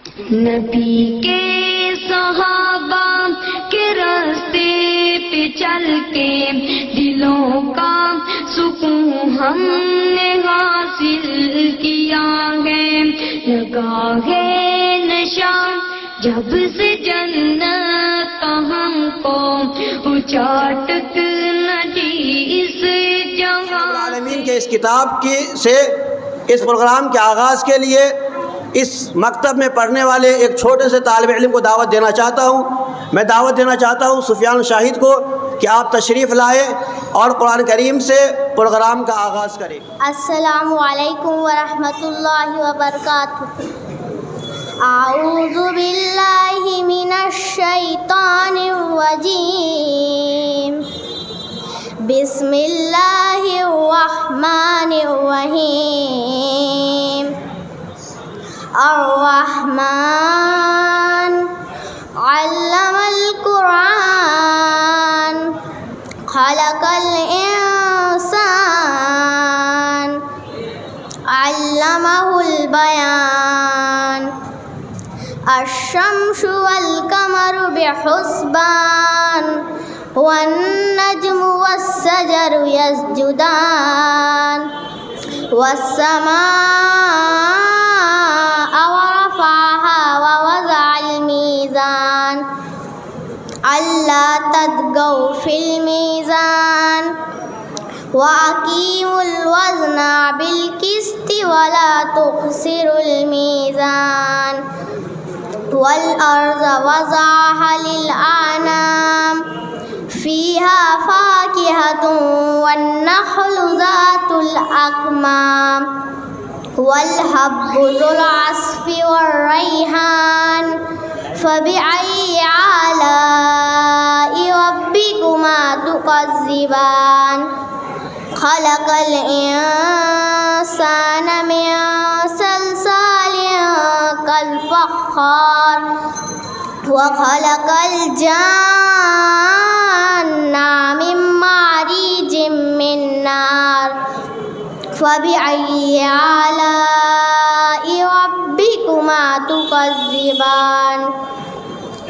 نبی کے صحابہ کے راستے پہ چل کے دلوں کا سکون ہم نے حاصل کیا ہے، لگا ہے نشہ جب سے جنت کا ہم کو اچاٹک ندی اس جہاں العالمین کے اس کتاب سے اس پروگرام کے آغاز کے لیے اس مکتب میں پڑھنے والے ایک چھوٹے سے طالب علم کو دعوت دینا چاہتا ہوں۔ میں دعوت دینا چاہتا ہوں سفیان شاہد کو کہ آپ تشریف لائیں اور قرآن کریم سے پروگرام کا آغاز کریں۔ السلام علیکم ورحمۃ اللہ وبرکاتہ۔ اعوذ باللہ من الشیطان الرجیم، بسم اللہ الرحمن الرحیم۔ الرحمن علم القرآن خلق الانسان علمہ البیان۔ الشمس والقمر بحسبان والنجم والشجر يسجدان والسماء ورفعها ووضع الميزان ألا تطغوا في الميزان وأقيموا الوزن بالقسط ولا تخسروا الميزان والأرض وضعها للأنام فيها فاكهة والنخل ذات الأكمام والحب ذو العصف والريحان فبأي آلاء ربكما تكذبان خلق الإنسان من صلصال كالفخار وخلق الجان من مارج من نار فبأي آلاء ربكما تكذبان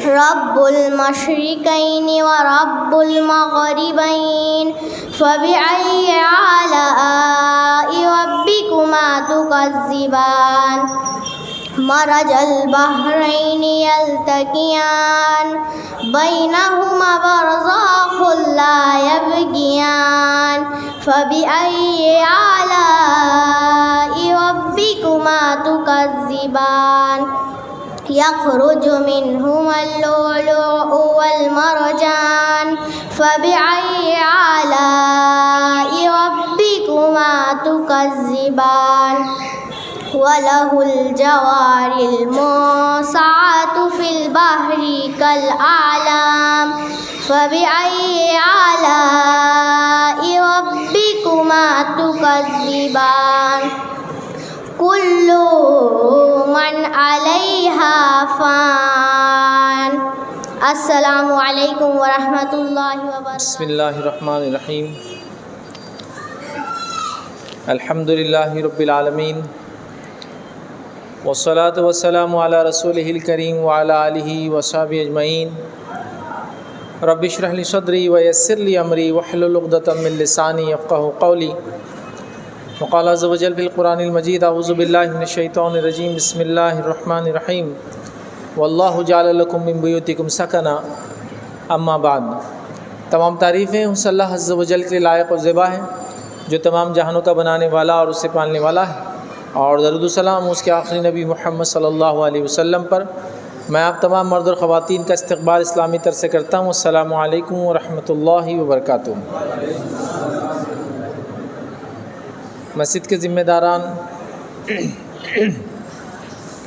رب المشرقين ورب المغربين فبأي آلاء ربكما تكذبان مرج البحرين يلتقيان بينهما برزخ لا يبغيان فبأي آلاء ربكما تكذبان يخرج منهما اللؤلؤ والمرجان فبأي آلاء ربكما تكذبان وله الجوار الموسعات في البحر كالأعلام فبأي آلاء ربكما تكذبان كل من عليها فان۔ السلام علیکم ورحمۃ اللہ وبرکاتہ۔ بسم اللہ الرحمن الرحیم، الحمد للہ رب العالمین والصلاة والسلام علی رسولہ الکریم وعلی آلہ وصحبہ اجمعین۔ رب اشرح لی صدری ویسر لی امری واحلل عقدۃ من لسانی یفقہوا قولی۔ وقال عز وجل فی القرآن المجید اعوذ باللہ من الشیطان الرجیم بسم اللہ الرحمن الرحیم واللہ جعل لکم من بیوتکم سکنا اما بعد۔ تمام تعریفیں اس اللہ عز و جل کے لیے لائق و زیبا ہیں جو تمام جہانوں کا بنانے والا اور اسے پالنے والا ہے، اور درود و سلام اس کے آخری نبی محمد صلی اللہ علیہ وسلم پر۔ میں آپ تمام مرد اور خواتین کا استقبال اسلامی طرز سے کرتا ہوں۔ السلام علیکم ورحمۃ اللہ وبرکاتہ۔ مسجد کے ذمہ داران،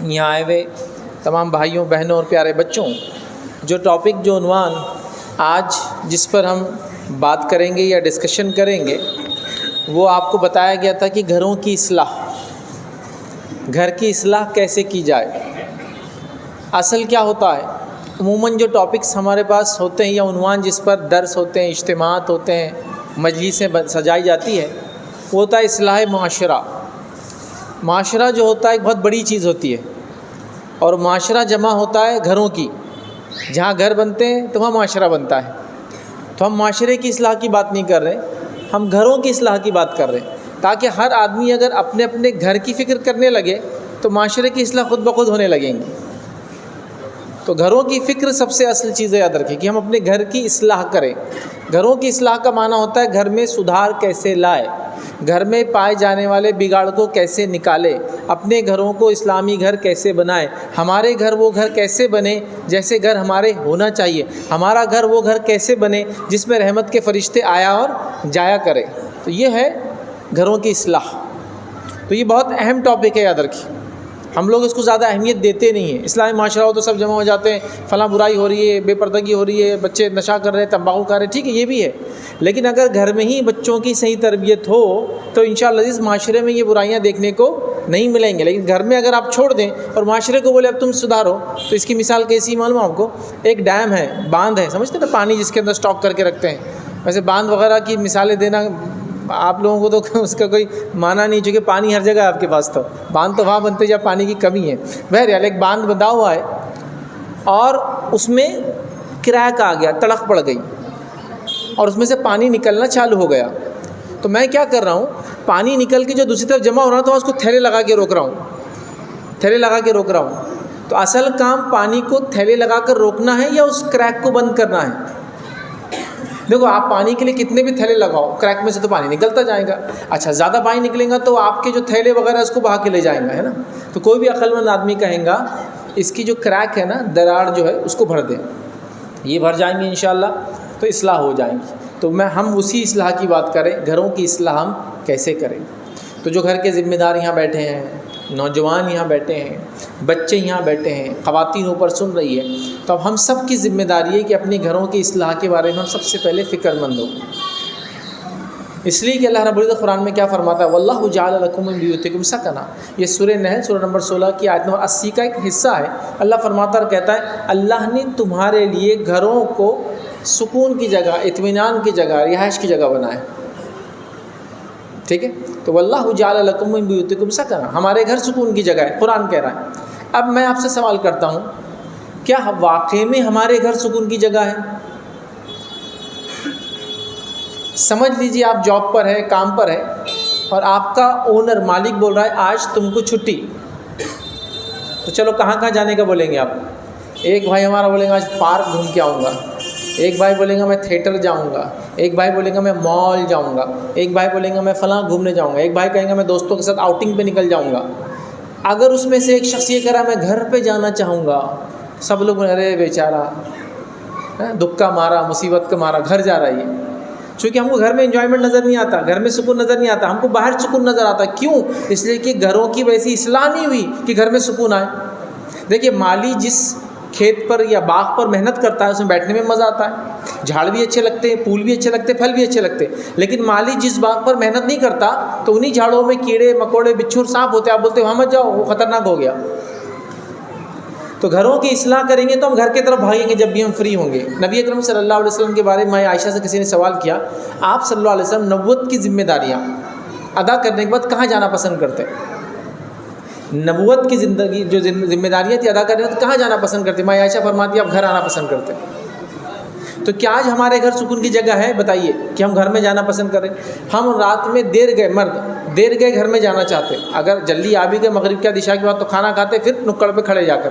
یہاں آئے ہوئے تمام بھائیوں بہنوں اور پیارے بچوں، جو ٹاپک جو عنوان آج جس پر ہم بات کریں گے یا ڈسکشن کریں گے وہ آپ کو بتایا گیا تھا کہ گھروں کی اصلاح، گھر کی اصلاح کیسے کی جائے۔ اصل کیا ہوتا ہے، عموماً جو ٹاپکس ہمارے پاس ہوتے ہیں یا عنوان جس پر درس ہوتے ہیں، اجتماعات ہوتے ہیں، مجلسیں سجائی جاتی ہے، وہ ہوتا ہے اصلاح معاشرہ۔ معاشرہ جو ہوتا ہے ایک بہت بڑی چیز ہوتی ہے، اور معاشرہ جمع ہوتا ہے گھروں کی، جہاں گھر بنتے ہیں تو وہاں معاشرہ بنتا ہے. تو ہم معاشرے کی اصلاح کی بات نہیں کر رہے، ہم گھروں کی اصلاح کی بات کر رہے ہیں، تاکہ ہر آدمی اگر اپنے اپنے گھر کی فکر کرنے لگے تو معاشرے کی اصلاح خود بخود ہونے لگیں گی. تو گھروں کی فکر سب سے اصل چیز ہے، یاد رکھیں کہ ہم اپنے گھر کی اصلاح کریں. گھروں کی اصلاح کا معنی ہوتا ہے گھر میں سدھار کیسے لائے، گھر میں پائے جانے والے بگاڑ کو کیسے نکالے، اپنے گھروں کو اسلامی گھر کیسے بنائے، ہمارے گھر وہ گھر کیسے بنے جیسے گھر ہمارے ہونا چاہیے، ہمارا گھر وہ گھر کیسے بنے جس میں رحمت کے فرشتے آیا اور جایا کرے. تو یہ ہے گھروں کی اصلاح. تو یہ بہت اہم ٹاپک ہے، یاد رکھیے. ہم لوگ اس کو زیادہ اہمیت دیتے نہیں ہیں. اسلامی معاشرہ ہو تو سب جمع ہو جاتے ہیں، فلاں برائی ہو رہی ہے، بے پردگی ہو رہی ہے، بچے نشہ کر رہے ہیں، تمباکو کھا رہے ہیں، ٹھیک ہے یہ بھی ہے، لیکن اگر گھر میں ہی بچوں کی صحیح تربیت ہو تو انشاءاللہ اس معاشرے میں یہ برائیاں دیکھنے کو نہیں ملیں گے. لیکن گھر میں اگر آپ چھوڑ دیں اور معاشرے کو بولے اب تم سدھارو، تو اس کی مثال کیسی معلوم آپ کو؟ ایک ڈیم ہے، باندھ ہے، سمجھتے ہیں نا، پانی جس کے اندر اسٹاک کر کے رکھتے ہیں. ویسے باندھ وغیرہ کی مثالیں دینا آپ لوگوں کو تو اس کا کوئی معنی نہیں، چونکہ پانی ہر جگہ ہے آپ کے پاس. تو باندھ تو وہاں بنتے جب پانی کی کمی ہے. بہرحال ایک باندھ بندھا ہوا ہے اور اس میں کریک آ گیا، تڑک پڑ گئی اور اس میں سے پانی نکلنا چالو ہو گیا. تو میں کیا کر رہا ہوں، پانی نکل کے جو دوسری طرف جمع ہو رہا تو اس کو تھیلے لگا کے روک رہا ہوں، تھیلے لگا کے روک رہا ہوں. تو اصل کام پانی کو تھیلے لگا کر روکنا ہے یا اس کریک کو بند کرنا ہے؟ دیکھو آپ پانی کے لیے کتنے بھی تھیلے لگاؤ، کریک میں سے تو پانی نکلتا جائے گا. اچھا زیادہ پانی نکلے گا تو آپ کے جو تھیلے وغیرہ اس کو بہا کے لے جائیں گا، ہے نا. تو کوئی بھی عقل مند آدمی کہیں گا اس کی جو کریک ہے نا، دراڑ جو ہے اس کو بھر دیں، یہ بھر جائیں گے انشاءاللہ تو اصلاح ہو جائیں گی. تو ہم اسی اصلاح کی بات کریں، گھروں کی اصلاح ہم کیسے کریں. تو جو گھر کے ذمہ دار یہاں بیٹھے ہیں، نوجوان یہاں بیٹھے ہیں، بچے یہاں بیٹھے ہیں، خواتین اوپر سن رہی ہے، تو اب ہم سب کی ذمہ داری ہے کہ اپنے گھروں کی اصلاح کے بارے میں ہم سب سے پہلے فکر مند ہوں. اس لیے کہ اللہ رب العزت قرآن میں کیا فرماتا ہے، واللہ جعل لکم من بیوتکم سکنا. یہ سورہ نحل سورہ نمبر 16 کی آیت نمبر 80 کا ایک حصہ ہے. اللہ فرماتا اور کہتا ہے اللہ نے تمہارے لیے گھروں کو سکون کی جگہ، اطمینان کی جگہ، رہائش کی جگہ بنایا. ٹھیک ہے، تو واللہ جعل لکم من بیوتکم سکنا، ہمارے گھر سکون کی جگہ ہے، قرآن کہہ رہا ہے. اب میں آپ سے سوال کرتا ہوں، کیا واقعی میں ہمارے گھر سکون کی جگہ ہے؟ سمجھ لیجئے آپ جاب پر ہے، کام پر ہے، اور آپ کا اونر مالک بول رہا ہے آج تم کو چھٹی. تو چلو کہاں کہاں جانے کا بولیں گے آپ؟ ایک بھائی ہمارا بولیں گا آج پارک گھوم کے آؤں گا، ایک بھائی بولیں گا میں تھیٹر جاؤں گا، ایک بھائی بولیں گا میں مال جاؤں گا، ایک بھائی بولیں گا میں فلاں گھومنے جاؤں گا، ایک بھائی کہیں گا میں دوستوں کے ساتھ آؤٹنگ پہ نکل جاؤں گا. اگر اس میں سے ایک شخص یہ کہہ رہا میں گھر پہ جانا چاہوں گا، سب لوگ ارے بیچارہ دکھ کا مارا، مصیبت کا مارا گھر جا رہا ہے. چونکہ ہم کو گھر میں انجوائمنٹ نظر نہیں آتا، گھر میں سکون نظر نہیں آتا، ہم کو باہر سکون نظر آتا. کیوں؟ اس لیے کہ گھروں کی ویسی اصلاح نہیں ہوئی کہ گھر میں سکون آئے. دیکھیے مالی جس کھیت پر یا باغ پر محنت کرتا ہے اس میں بیٹھنے میں مزہ آتا ہے، جھاڑ بھی اچھے لگتے ہیں، پھول بھی اچھے لگتے ہیں، پھل بھی اچھے لگتے ہیں. لیکن مالی جس باغ پر محنت نہیں کرتا تو انہی جھاڑوں میں کیڑے مکوڑے بچھو سانپ ہوتے ہیں، آپ بولتے ہیں وہاں مت جاؤ وہ خطرناک ہو گیا. تو گھروں کی اصلاح کریں گے تو ہم گھر کی طرف بھاگیں گے جب بھی ہم فری ہوں گے. نبی اکرم صلی اللہ علیہ وسلم کے بارے میں عائشہ سے کسی نے سوال کیا، آپ صلی اللہ علیہ وسلم نبوت کی ذمہ داریاں ادا کرنے کے بعد کہاں جانا پسند کرتے؟ نبوت کی زندگی جو ذمہ داریاں تھی ادا کرنے کے بعد کہاں جانا پسند کرتے؟ میں عائشہ فرماتی آپ گھر آنا پسند کرتے. تو کیا آج ہمارے گھر سکون کی جگہ ہے؟ بتائیے کہ ہم گھر میں جانا پسند کریں. ہم رات میں دیر گئے، مرد دیر گئے گھر میں جانا چاہتے، اگر جلدی آ بھی گئے مغرب کی عشاء کے بعد تو کھانا کھاتے، پھر نکڑ پہ کھڑے جا کر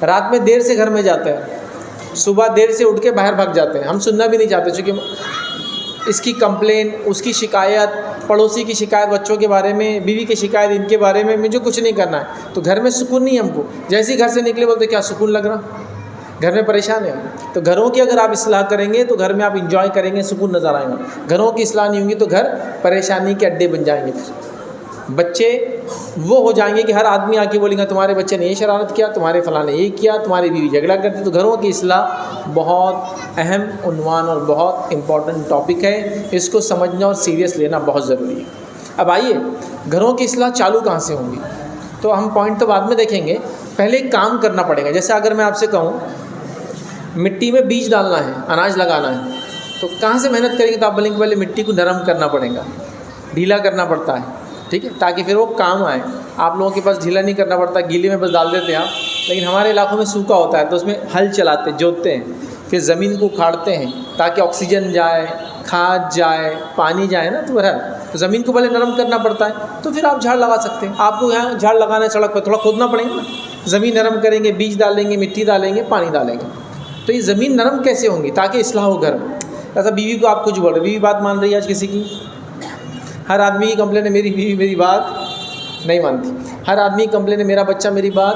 رات میں دیر سے گھر میں جاتے ہیں، صبح دیر سے اٹھ کے باہر بھاگ جاتے ہیں. ہم سننا بھی نہیں چاہتے چونکہ اس کی کمپلین، اس کی شکایت، پڑوسی کی شکایت، بچوں کے بارے میں، بیوی کی شکایت، ان کے بارے میں مجھے کچھ نہیں کرنا ہے. تو گھر میں سکون نہیں ہم کو. جیسے ہی گھر سے نکلے بولتے کیا سکون لگ رہا، گھر میں پریشان ہے. تو گھروں کی اگر آپ اصلاح کریں گے تو گھر میں آپ انجوائے کریں گے، سکون نظر آئے گا. گھروں کی اصلاح نہیں ہوں گی تو گھر پریشانی کے اڈے بن جائیں گے. بچے وہ ہو جائیں گے کہ ہر آدمی آ کے بولیں گا تمہارے بچے نے یہ شرارت کیا، تمہارے فلاں نے یہ کیا، تمہاری بیوی جھگڑا کرتی. تو گھروں کی اصلاح بہت اہم عنوان اور بہت امپورٹنٹ ٹاپک ہے، اس کو سمجھنا اور سیریس لینا بہت ضروری ہے. اب آئیے گھروں کی اصلاح چالو کہاں سے ہوں گی؟ تو ہم پوائنٹ تو بعد میں دیکھیں گے، پہلے ایک کام کرنا پڑے گا. جیسے اگر میں آپ سے کہوں مٹی میں بیج ڈالنا ہے، اناج لگانا ہے، تو کہاں سے محنت کریں گے؟ تو آپ بولیں گے پہلے مٹی کو نرم کرنا پڑے گا، ڈھیلا کرنا پڑتا ہے، ٹھیک ہے، تاکہ پھر وہ کام آئے. آپ لوگوں کے پاس ڈھیلا نہیں کرنا پڑتا، گیلے میں بس ڈال دیتے ہیں آپ، لیکن ہمارے علاقوں میں سوکھا ہوتا ہے تو اس میں ہل چلاتے جوتتے ہیں، پھر زمین کو اکھاڑتے ہیں تاکہ آکسیجن جائے، کھاد جائے، پانی جائے نا، تو بہرحال تو زمین کو پہلے نرم کرنا پڑتا ہے، تو پھر آپ جھاڑ لگا سکتے ہیں۔ آپ کو یہاں جھاڑ لگانا ہے سڑک پہ، تھوڑا کھودنا پڑے گا نا، زمین نرم کریں گے، بیج ڈالیں گے، مٹی ڈالیں گے، پانی ڈالیں گے، تو یہ زمین نرم کیسے ہوں گی تاکہ اصلاح ہو گھر میں۔ ایسا بیوی کو آپ کچھ بول رہے، بیوی بات مان رہی ہے آج کسی کی؟ ہر آدمی کی کمپلین ہے میری بیوی میری بات نہیں مانتی، ہر آدمی کی کمپلین ہے میرا بچہ میری بات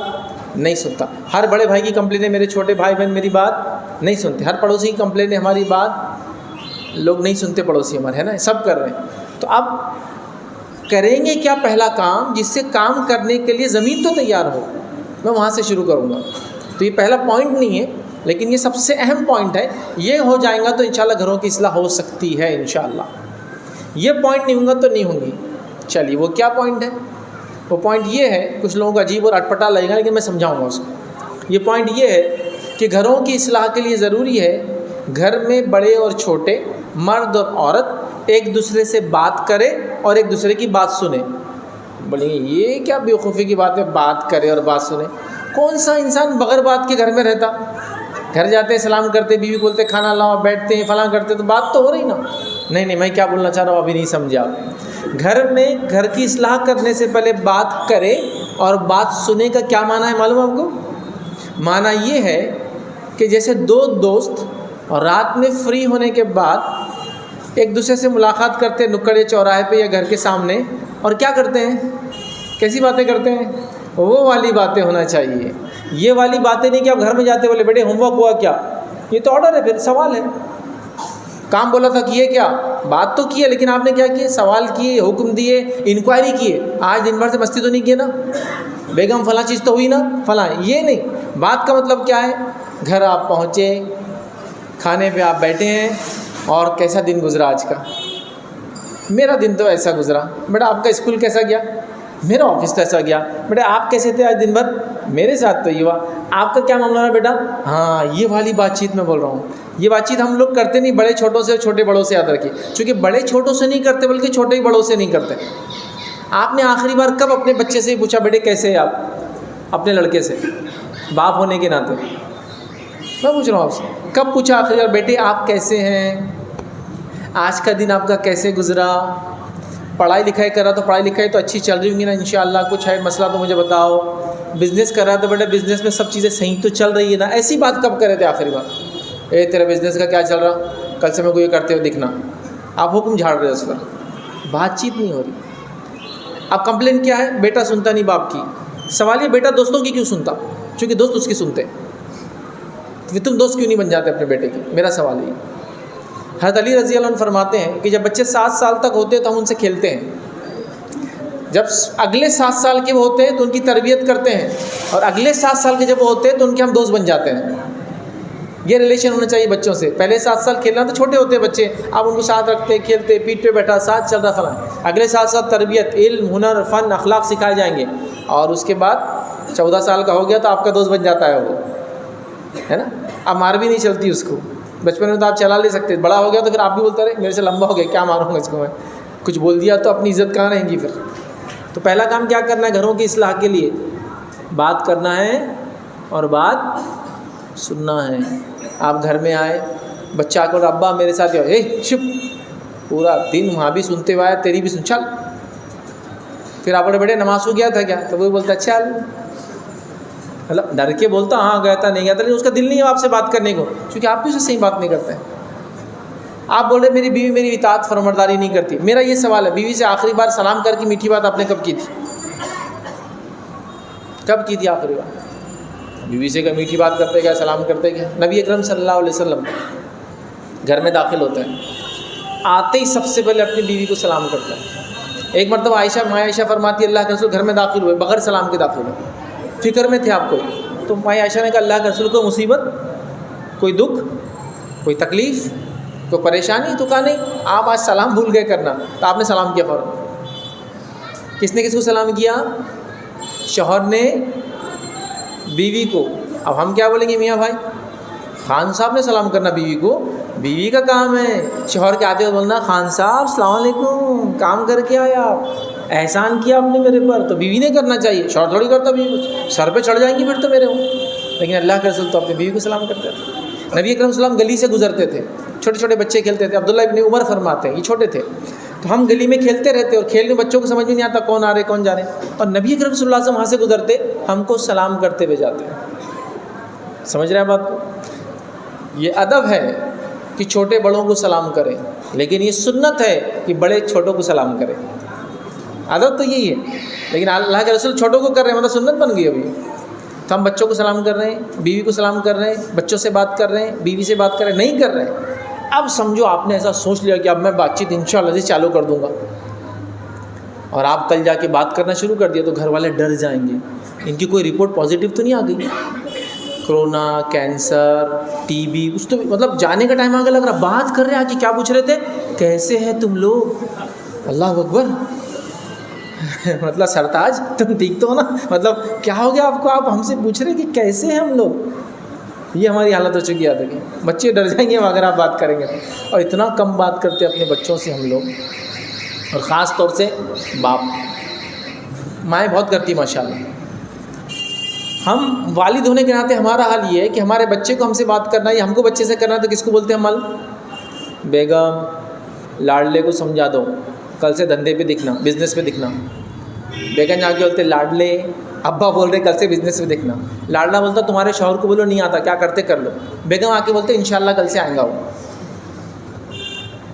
نہیں سنتا، ہر بڑے بھائی کی کمپلین ہے میرے چھوٹے بھائی بہن میری بات نہیں سنتے، ہر پڑوسی کی کمپلین ہے ہماری بات لوگ نہیں سنتے، پڑوسی ہمارے ہے نا، سب کر رہے ہیں۔ تو اب کریں گے کیا پہلا کام جس سے کام کرنے کے لیے زمین تو تیار ہو، میں وہاں سے شروع کروں گا۔ تو یہ پہلا پوائنٹ نہیں ہے لیکن یہ سب سے اہم پوائنٹ ہے، یہ ہو جائے گا تو انشاءاللہ گھروں کی اصلاح ہو سکتی ہے انشاءاللہ۔ یہ پوائنٹ نہیں ہوگا تو نہیں ہوں گی۔ چلیے وہ کیا پوائنٹ ہے؟ وہ پوائنٹ یہ ہے، کچھ لوگوں کو عجیب اور اٹپٹا لگے گا لیکن میں سمجھاؤں گا اس کو۔ یہ پوائنٹ یہ ہے کہ گھروں کی اصلاح کے لیے ضروری ہے گھر میں بڑے اور چھوٹے، مرد اور عورت ایک دوسرے سے بات کرے اور ایک دوسرے کی بات سنے۔ بولیں گے یہ کیا بیوقوفی کی بات ہے، بات کرے اور بات سنے؟ کون سا انسان بغیر بات کے گھر میں رہتا؟ گھر جاتے ہیں، سلام کرتے، بیوی بولتے کھانا لاؤ، بیٹھتے ہیں، فلاں کرتے، تو بات تو ہو رہی نا۔ نہیں میں کیا بولنا چاہ رہا ہوں ابھی نہیں سمجھا آپ۔ گھر میں گھر کی اصلاح کرنے سے پہلے بات کرے اور بات سنے کا کیا معنی ہے معلوم آپ کو؟ معنی یہ ہے کہ جیسے دو دوست اور رات میں فری ہونے کے بعد ایک دوسرے سے ملاقات کرتے ہیں نکڑ یا چوراہے پہ یا گھر کے سامنے، اور کیا کرتے ہیں؟ کیسی باتیں کرتے ہیں؟ وہ والی باتیں ہونا چاہیے، یہ والی باتیں نہیں کہ آپ گھر میں جاتے بولے بیٹے ہوم ورک ہوا کیا؟ یہ تو آرڈر ہے، پھر سوال ہے۔ کام بولا تھا کیے کیا؟ بات تو کی ہے لیکن آپ نے کیا کیے؟ سوال کیے، حکم دیے، انکوائری کیے۔ آج دن بھر سے مستی تو نہیں کیے نا؟ بیگم فلاں چیز تو ہوئی نا؟ فلاں، یہ نہیں۔ بات کا مطلب کیا ہے؟ گھر آپ پہنچے، کھانے پہ آپ بیٹھے ہیں، اور کیسا دن گزرا آج کا؟ میرا دن تو ایسا گزرا۔ بیٹا آپ کا اسکول کیسا گیا؟ میرا آفس تو ایسا گیا۔ بیٹا آپ کیسے تھے آج دن بھر؟ میرے ساتھ تو یہ ہوا۔ آپ کا کیا معاملہ ہے بیٹا؟ ہاں یہ والی بات چیت میں بول رہا ہوں۔ یہ بات چیت ہم لوگ کرتے نہیں، بڑے چھوٹوں سے، چھوٹے بڑوں سے یاد رکھیے، چونکہ بڑے چھوٹوں سے نہیں کرتے بلکہ چھوٹے بڑوں سے نہیں کرتے۔ آپ نے آخری بار کب اپنے بچے سے پوچھا بیٹے کیسے ہیں آپ؟ اپنے لڑکے سے، باپ ہونے کے ناطے میں پوچھ رہا ہوں آپ سے، کب پوچھا آخری بار بیٹے آپ کیسے ہیں؟ آج کا دن آپ کا کیسے گزرا؟ پڑھائی لکھائی کر رہا تو پڑھائی لکھائی تو اچھی چل رہی ہوں گی نا انشاءاللہ؟ کچھ ہے مسئلہ تو مجھے بتاؤ۔ بزنس کر رہا تو بیٹا بزنس میں سب چیزیں صحیح تو چل رہی ہے نا؟ ایسی بات کب کرے تھے آخری بار؟ اے تیرا بزنس کا کیا چل رہا؟ کل سے میرے کو یہ کرتے ہوئے دکھنا۔ آپ حکم جھاڑ رہے اس پر، بات چیت نہیں ہو رہی۔ اب کمپلین کیا ہے؟ بیٹا سنتا نہیں باپ کی۔ سوال یہ بیٹا دوستوں کی کیوں سنتا؟ چونکہ دوست اس کی سنتے، پھر تم دوست کیوں نہیں بن جاتے اپنے بیٹے کے؟ میرا سوال یہ۔ حضرت علی رضی اللہ عنہ فرماتے ہیں کہ جب بچے 7 سال تک ہوتے ہیں تو ہم ان سے کھیلتے ہیں، جب اگلے 7 سال کے وہ ہوتے ہیں تو ان کی تربیت کرتے ہیں، اور اگلے 7 سال کے جب وہ ہوتے ہیں تو ان کے ہم دوست بن جاتے ہیں۔ یہ ریلیشن ہونا چاہیے بچوں سے۔ پہلے 7 سال کھیلنا تو چھوٹے ہوتے ہیں بچے، آپ ان کو ساتھ رکھتے، کھیلتے، پیٹ پہ بیٹھا، ساتھ چل رہا فلاں۔ اگلے 7 سال تربیت، علم، ہنر، فن، اخلاق سکھائے جائیں گے، اور اس کے بعد 14 سال کا ہو گیا تو آپ کا دوست بن جاتا ہے وہ، ہے نا؟ اب مار بھی نہیں چلتی اس کو، بچپن میں تو آپ چلا لے سکتے، بڑا ہو گیا تو پھر آپ بھی بولتے رہے میرے سے لمبا ہو گیا کیا ماروں گا اس کو میں، کچھ بول دیا تو اپنی عزت کہاں رہیں گی پھر۔ تو پہلا کام کیا کرنا ہے گھروں کی اصلاح کے لیے؟ بات کرنا ہے اور بات سننا ہے۔ آپ گھر میں آئے، بچہ آ کر ابا میرے ساتھ اے چپ، پورا دن وہاں بھی سنتے ہوئے آیا، تیری بھی سن، چل۔ پھر آپ بڑے بیٹے نماز کو گیا تھا کیا؟ تو وہ بولتا چل، مطلب ڈر کے بولتا ہاں گیا تھا نہیں گیا تھا، لیکن اس کا دل نہیں ہے آپ سے بات کرنے کو، کیونکہ آپ بھی اس سے صحیح بات نہیں کرتے ہیں۔ آپ بول رہے میری بیوی میری اطاعت فرمانبرداری نہیں کرتی۔ میرا یہ سوال ہے، بیوی سے آخری بار سلام کر کے میٹھی بات آپ نے کب کی تھی؟ کب کی تھی آخری بار؟ بیوی سے کیا میٹھی بات کرتے کیا، سلام کرتے کیا؟ نبی اکرم صلی اللہ علیہ وسلم گھر میں داخل ہوتے ہیں، آتے ہی سب سے پہلے اپنی بیوی کو سلام کرتا ہے۔ ایک مرتبہ ماں عائشہ فرماتی ہے اللہ کے رسول گھر میں داخل ہوئے، بغیر سلام کے داخل ہوئے، فکر میں تھے آپ کو، تو ماں عائشہ نے کہا اللہ کے رسول کوئی مصیبت، کوئی دکھ، کوئی تکلیف، کوئی پریشانی؟ تو کہا نہیں، آپ آج سلام بھول گئے کرنا، تو آپ نے سلام کیا فوراً۔ کس نے کس کو سلام کیا؟ شوہر نے بیوی کو۔ اب ہم کیا بولیں گے میاں بھائی؟ خان صاحب نے سلام کرنا بیوی کو، بیوی کا کام ہے۔ شوہر کے آتے ہوئے بولنا خان صاحب السلام علیکم، کام کر کے آئے آپ؟ احسان کیا آپ نے میرے پر تو بیوی نے کرنا چاہیے، شوہر تھوڑی کرتا بیوی کو، سر پہ چڑھ جائیں گی پھر تو میرے ہوں۔ لیکن اللہ کے رسول تو اپنی بیوی کو سلام کرتے تھے۔ نبی اکرم صلی اللہ علیہ وسلم گلی سے گزرتے تھے، چھوٹے چھوٹے بچے کھیلتے تھے، عبداللہ ابن عمر فرماتے ہیں، یہ چھوٹے تھے تو ہم گلی میں کھیلتے رہتے اور کھیلنے بچوں کو سمجھ میں نہیں آتا کون آ رہے کون جا رہے، اور نبی اکرم صلی اللہ علیہ وسلم وہاں سے گزرتے ہم کو سلام کرتے ہوئے جاتے ہیں۔ سمجھ رہے ہیں بات کو؟ یہ ادب ہے کہ چھوٹے بڑوں کو سلام کریں، لیکن یہ سنت ہے کہ بڑے چھوٹوں کو سلام کریں۔ ادب تو یہی ہے، لیکن اللہ کے رسول چھوٹوں کو کر رہے ہیں، مطلب سنت بن گئی ابھی۔ تو ہم بچوں کو سلام کر رہے ہیں، بیوی کو سلام کر رہے ہیں، بچوں سے بات کر رہے ہیں، بیوی سے بات کر رہے ہیں، نہیں کر رہے ہیں۔ اب سمجھو آپ نے ایسا سوچ لیا کہ اب میں بات چیت انشاءاللہ سے چالو کر دوں گا، اور آپ کل جا کے بات کرنا شروع کر دیا تو گھر والے ڈر جائیں گے، ان کی کوئی رپورٹ پازیٹیو تو نہیں آ گئی، کرونا، کینسر، ٹی بی، کچھ تو مطلب جانے کا ٹائم آگے لگ رہا، بات کر رہے ہیں آج کیا پوچھ رہے تھے، کیسے ہیں تم لوگ؟ اللہ اکبر مطلب سرتاج تم ٹھیک تو ہو نا، مطلب کیا ہو گیا آپ کو، آپ ہم سے پوچھ رہے کہ کیسے ہیں ہم لوگ؟ یہ ہماری حالت ہو چکی ہے کہ بچے ڈر جائیں گے اگر آپ بات کریں گے، اور اتنا کم بات کرتے اپنے بچوں سے ہم لوگ، اور خاص طور سے باپ، مائیں بہت کرتی ماشاءاللہ۔ ہم والد ہونے کے ناطے ہمارا حال یہ ہے کہ ہمارے بچے کو ہم سے بات کرنا ہے یا ہم کو بچے سے کرنا ہے تو کس کو بولتے ہیں مل؟ بیگم، لاڈلے کو سمجھا دو، کل سے دھندے پہ دکھنا، بزنس پہ دکھنا۔ بیگم جا کے بولتے لاڈلے، ابا بول رہے کل سے بزنس پہ دکھنا، لاڈلا بولتا تمہارے شوہر کو بولو نہیں آتا، کیا کرتے کر لو، بیگم آ کے بولتے انشاءاللہ کل سے آئیں گا وہ۔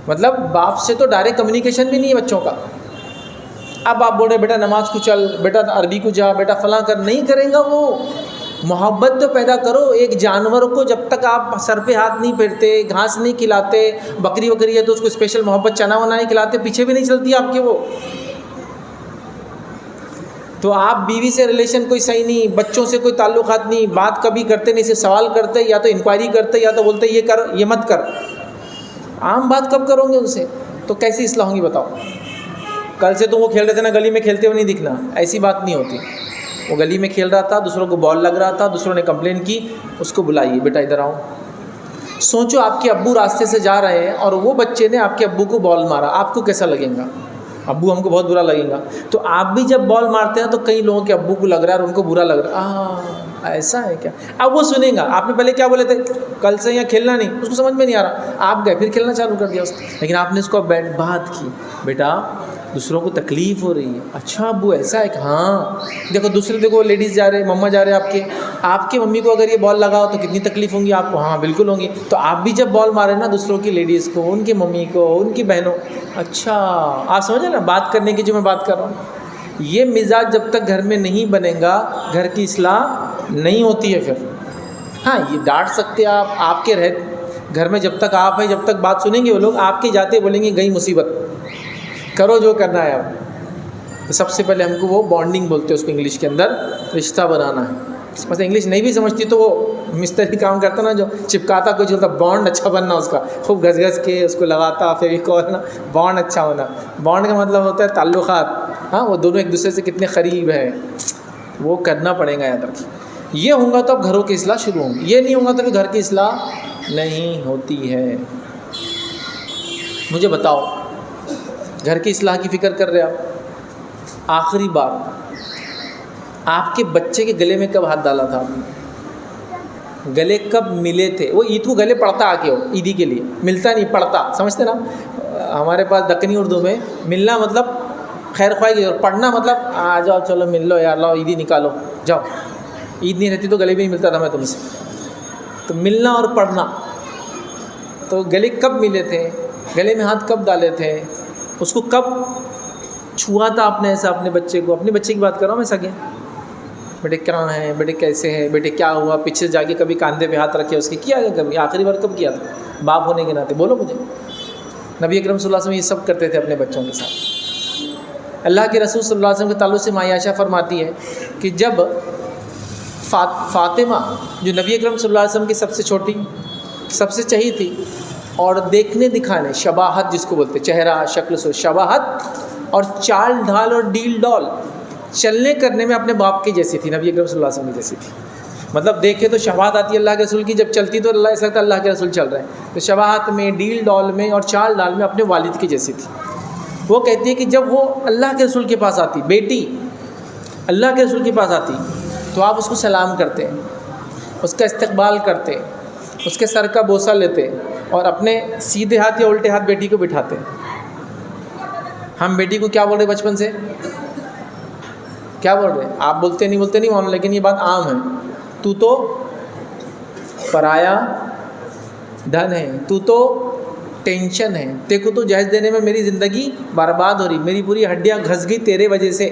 مطلب باپ سے تو ڈائریکٹ کمیونیکیشن بھی نہیں ہے بچوں کا۔ اب آپ بول رہے بیٹا نماز کو چل، بیٹا عربی کو جا، بیٹا فلاں کر، نہیں کریں گا وہ۔ محبت تو پیدا کرو، ایک جانور کو جب تک آپ سر پہ ہاتھ نہیں پھیرتے، گھاس نہیں کھلاتے، بکری وکری ہے تو اس کو اسپیشل محبت چنا ونا نہیں کھلاتے، پیچھے بھی نہیں چلتی آپ کے وہ۔ تو آپ بیوی سے ریلیشن کوئی صحیح نہیں، بچوں سے کوئی تعلقات نہیں، بات کبھی کرتے نہیں، صرف سوال کرتے، یا تو انکوائری کرتے یا تو بولتے یہ کر یہ مت کر۔ عام بات کب کرو گے ان سے؟ تو کیسی اصلاح ہوں گی بتاؤ؟ کل سے تو وہ کھیل رہے تھے نا گلی میں، کھیلتے ہوئے نہیں دکھنا، ایسی بات نہیں ہوتی۔ وہ گلی میں کھیل رہا تھا، دوسروں کو بال لگ رہا تھا، دوسروں نے کمپلین کی، اس کو بلائیے، بیٹا ادھر آؤ۔ سوچو آپ کے ابو راستے سے جا رہے ہیں اور وہ بچے نے آپ کے ابو کو بال مارا، آپ کو کیسا لگے گا؟ ابو ہم کو بہت برا لگے گا۔ تو آپ بھی جب بال مارتے ہیں تو کئی لوگوں کے ابو کو لگ رہا ہے اور ان کو برا لگ رہا ہے، ایسا ہے کیا؟ اب وہ سنیں گا آپ نے پہلے کیا بولے تھے، کل سے یہاں کھیلنا نہیں، اس کو سمجھ میں نہیں آ رہا، آپ گئے پھر کھیلنا چالو کر دیا اس نے، لیکن آپ نے اس کو بات کی، بیٹا دوسروں کو تکلیف ہو رہی ہے، اچھا ابو ایسا ہے کہ ہاں دیکھو دوسرے، دیکھو لیڈیز جا رہے، مما جا رہے آپ کے ممی کو اگر یہ بال لگاؤ تو کتنی تکلیف ہوں گی آپ کو، ہاں بالکل ہوں گی، تو آپ بھی جب بال مارے نا دوسروں کی لیڈیز کو، ان کی ممی کو، ان کی بہنوں، اچھا آپ سمجھے نا بات کرنے کی جو میں بات کر رہا ہوں۔ یہ مزاج جب تک گھر میں نہیں بنے گا گھر کی اصلاح نہیں ہوتی ہے۔ پھر ہاں یہ ڈانٹ سکتے آپ کے گھر میں جب تک آپ ہیں، جب تک بات سنیں گے وہ لوگ، آپ کے جاتے بولیں گے گئی مصیبت، کرو جو کرنا ہے اب۔ تو سب سے پہلے ہم کو وہ بانڈنگ بولتے ہیں اس کو انگلش کے اندر، رشتہ بنانا ہے۔ بس انگلش نہیں بھی سمجھتی تو وہ مستری کام کرتا نا جو چپکاتا کچھ ہوتا، بانڈ اچھا بننا اس کا، خوب گھس گھس کے اس کو لگاتا، فیویکول نا، بانڈ اچھا ہونا۔ بانڈ کا مطلب ہوتا ہے تعلقات، ہاں وہ دونوں ایک دوسرے سے کتنے قریب ہیں، وہ کرنا پڑے گا یاد رکھیے۔ یہ ہوں گا تو اب گھروں کی اصلاح شروع ہوں گی، یہ نہیں ہوگا تو پھر گھر کی اصلاح نہیں ہوتی ہے۔ مجھے بتاؤ گھر کی اصلاح کی فکر کر رہے آپ، آخری بار آپ کے بچے کے گلے میں کب ہاتھ ڈالا تھا آپ نے؟ گلے کب ملے تھے؟ وہ عید کو گلے پڑتا آ کے ہو، عیدی کے لیے ملتا نہیں پڑتا، سمجھتے نا؟ ہمارے پاس دکنی اردو میں ملنا مطلب خیر خواہی کی، اور پڑھنا مطلب آ جاؤ چلو مل لو یار، لاؤ عیدی نکالو جاؤ۔ عید نہیں رہتی تو گلے بھی نہیں ملتا تھا میں تم سے۔ تو ملنا اور پڑھنا، تو گلے کب ملے تھے، گلے میں ہاتھ کب ڈالے تھے، اس کو کب چھوا تھا آپ نے ایسا اپنے بچے کو؟ اپنے بچے کی بات کر رہا ہوں میں، سگے بیٹے کیا ہیں، بیٹے کیسے ہیں، بیٹے کیا ہوا، پیچھے جا کے کبھی کاندھے پہ ہاتھ رکھے اس کے، کیا گیا کبھی؟ آخری بار کب کیا تھا باپ ہونے کے ناطے؟ بولو مجھے۔ نبی اکرم صلی اللہ علیہ وسلم یہ سب کرتے تھے اپنے بچوں کے ساتھ۔ اللہ کے رسول صلی اللہ علیہ وسلم کے تعلق سے ماں عائشہ فرماتی ہے کہ جب فاطمہ جو نبی اکرم صلی اللہ علیہ وسلم کی سب سے چھوٹی، سب سے چہی تھی، اور دیکھنے دکھانے شباہت جس کو بولتے، چہرہ شکل سے شباہت، اور چال ڈھال اور ڈیل ڈول، چلنے کرنے میں اپنے باپ کی جیسی تھی، نبی اکرم صلی اللہ علیہ وسلم کی جیسی تھی۔ مطلب دیکھے تو شباہت آتی ہے اللہ کے رسول کی، جب چلتی تو اللہ ایسا لگتا ہے اللہ کے رسول چل رہے ہیں، تو شباہت میں، ڈیل ڈول میں اور چال ڈال میں اپنے والد کی جیسی تھی۔ وہ کہتی ہے کہ جب وہ اللہ کے رسول کے پاس آتی، بیٹی اللہ کے رسول کے پاس آتی، تو آپ اس کو سلام کرتے، اس کا استقبال کرتے، اس کے سر کا بوسہ لیتے اور اپنے سیدھے ہاتھ یا الٹے ہاتھ بیٹی کو بٹھاتے۔ ہم بیٹی کو کیا بول رہے بچپن سے؟ کیا بول رہے؟ آپ بولتے نہیں معلوم، لیکن یہ بات عام ہے، تو تو پرایا دھن ہے، تو تو ٹینشن ہے، تیرے کو تو جہیز دینے میں میری زندگی برباد ہو رہی، میری پوری ہڈیاں گھس گئی تیرے وجہ سے۔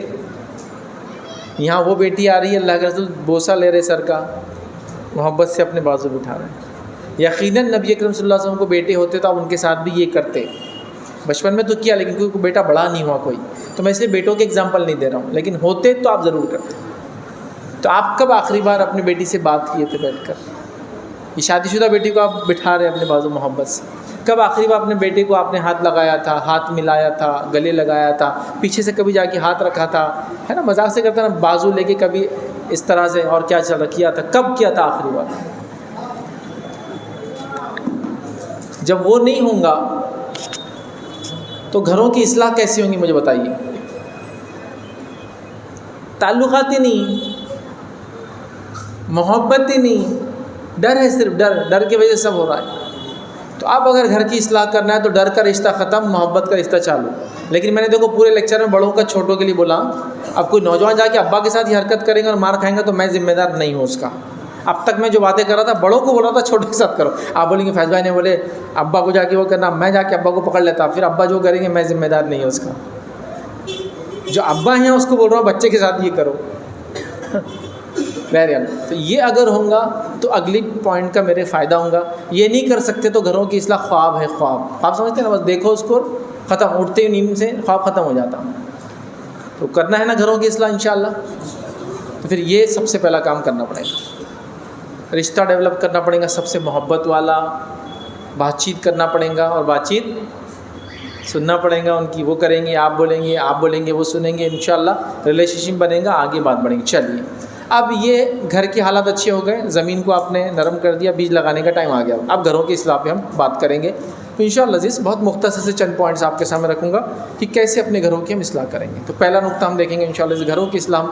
یہاں وہ بیٹی آ رہی ہے، اللہ کے رسول بوسہ لے رہے سر کا، محبت سے اپنے بازو بٹھا رہے ہیں۔ یقیناً نبی اکرم صلی اللہ علیہ وسلم کو بیٹے ہوتے تو آپ ان کے ساتھ بھی یہ کرتے۔ بچپن میں تو کیا، لیکن کوئی بیٹا بڑا نہیں ہوا کوئی، تو میں اس لیے بیٹوں کے اگزامپل نہیں دے رہا ہوں، لیکن ہوتے تو آپ ضرور کرتے۔ تو آپ کب آخری بار اپنی بیٹی سے بات کیے تھے بیٹھ کر؟ یہ شادی شدہ بیٹی کو آپ بٹھا رہے ہیں اپنے بازو محبت سے، کب آخری بار اپنے بیٹے کو آپ نے ہاتھ لگایا تھا، ہاتھ ملایا تھا، گلے لگایا تھا، پیچھے سے کبھی جا کے ہاتھ رکھا تھا، ہے نا، مذاق سے کرتا نا، بازو لے کے کبھی اس طرح سے، اور کیا چل رہا کیا تھا، کب کیا تھا آخری بار؟ جب وہ نہیں ہوں گا تو گھروں کی اصلاح کیسی ہوں گی مجھے بتائیے؟ تعلقات ہی نہیں، محبت ہی نہیں، ڈر ہے، صرف ڈر کی وجہ سے سب ہو رہا ہے۔ تو اب اگر گھر کی اصلاح کرنا ہے تو ڈر کا رشتہ ختم، محبت کا رشتہ چالو۔ لیکن میں نے دیکھو پورے لیکچر میں بڑوں کا چھوٹوں کے لیے بولا، اب کوئی نوجوان جا کے ابا کے ساتھ یہ حرکت کریں گے اور مار کھائیں گے تو میں ذمہ دار نہیں ہوں اس کا۔ اب تک میں جو باتیں کر رہا تھا بڑوں کو بول رہا تھا چھوٹوں کے ساتھ کرو، آپ بولیں گے فیض بھائی نے بولے ابا کو جا کے وہ کرنا، میں جا کے ابا کو پکڑ لیتا، پھر ابا جو کریں گے میں ذمہ دار نہیں ہوں اس کا۔ جو ابا ہیں اس کو بول رہا ہوں بچے کے ساتھ یہ کرو۔ بہرحال تو یہ اگر ہوں گا تو اگلی پوائنٹ کا میرے فائدہ ہوں گا۔ یہ نہیں کر سکتے تو گھروں کی اصلاح خواب ہے، خواب سمجھتے ہیں نا، بس دیکھو اس کو ختم، اٹھتے ہی نیند سے خواب ختم ہو جاتا۔ تو کرنا ہے نا گھروں کی اصلاح انشاءاللہ، تو پھر یہ سب سے پہلا کام کرنا پڑے گا، رشتہ ڈیولپ کرنا پڑے گا، سب سے محبت والا، بات چیت کرنا پڑے گا، اور بات چیت سننا پڑے گا ان کی، وہ کریں گے آپ بولیں گے وہ سنیں گے، انشاءاللہ ریلیشن شپ بنے گا، آگے بات بڑھے گی۔ چلیے اب یہ گھر کے حالات اچھے ہو گئے، زمین کو آپ نے نرم کر دیا، بیج لگانے کا ٹائم آ گیا، اب گھروں کی اصلاح پہ ہم بات کریں گے تو انشاءاللہ عزیز بہت مختصر سے چند پوائنٹس آپ کے سامنے رکھوں گا کہ کیسے اپنے گھروں کی ہم اصلاح کریں گے۔ تو پہلا نقطہ ہم دیکھیں گے انشاءاللہ گھروں کی اصلاح ہم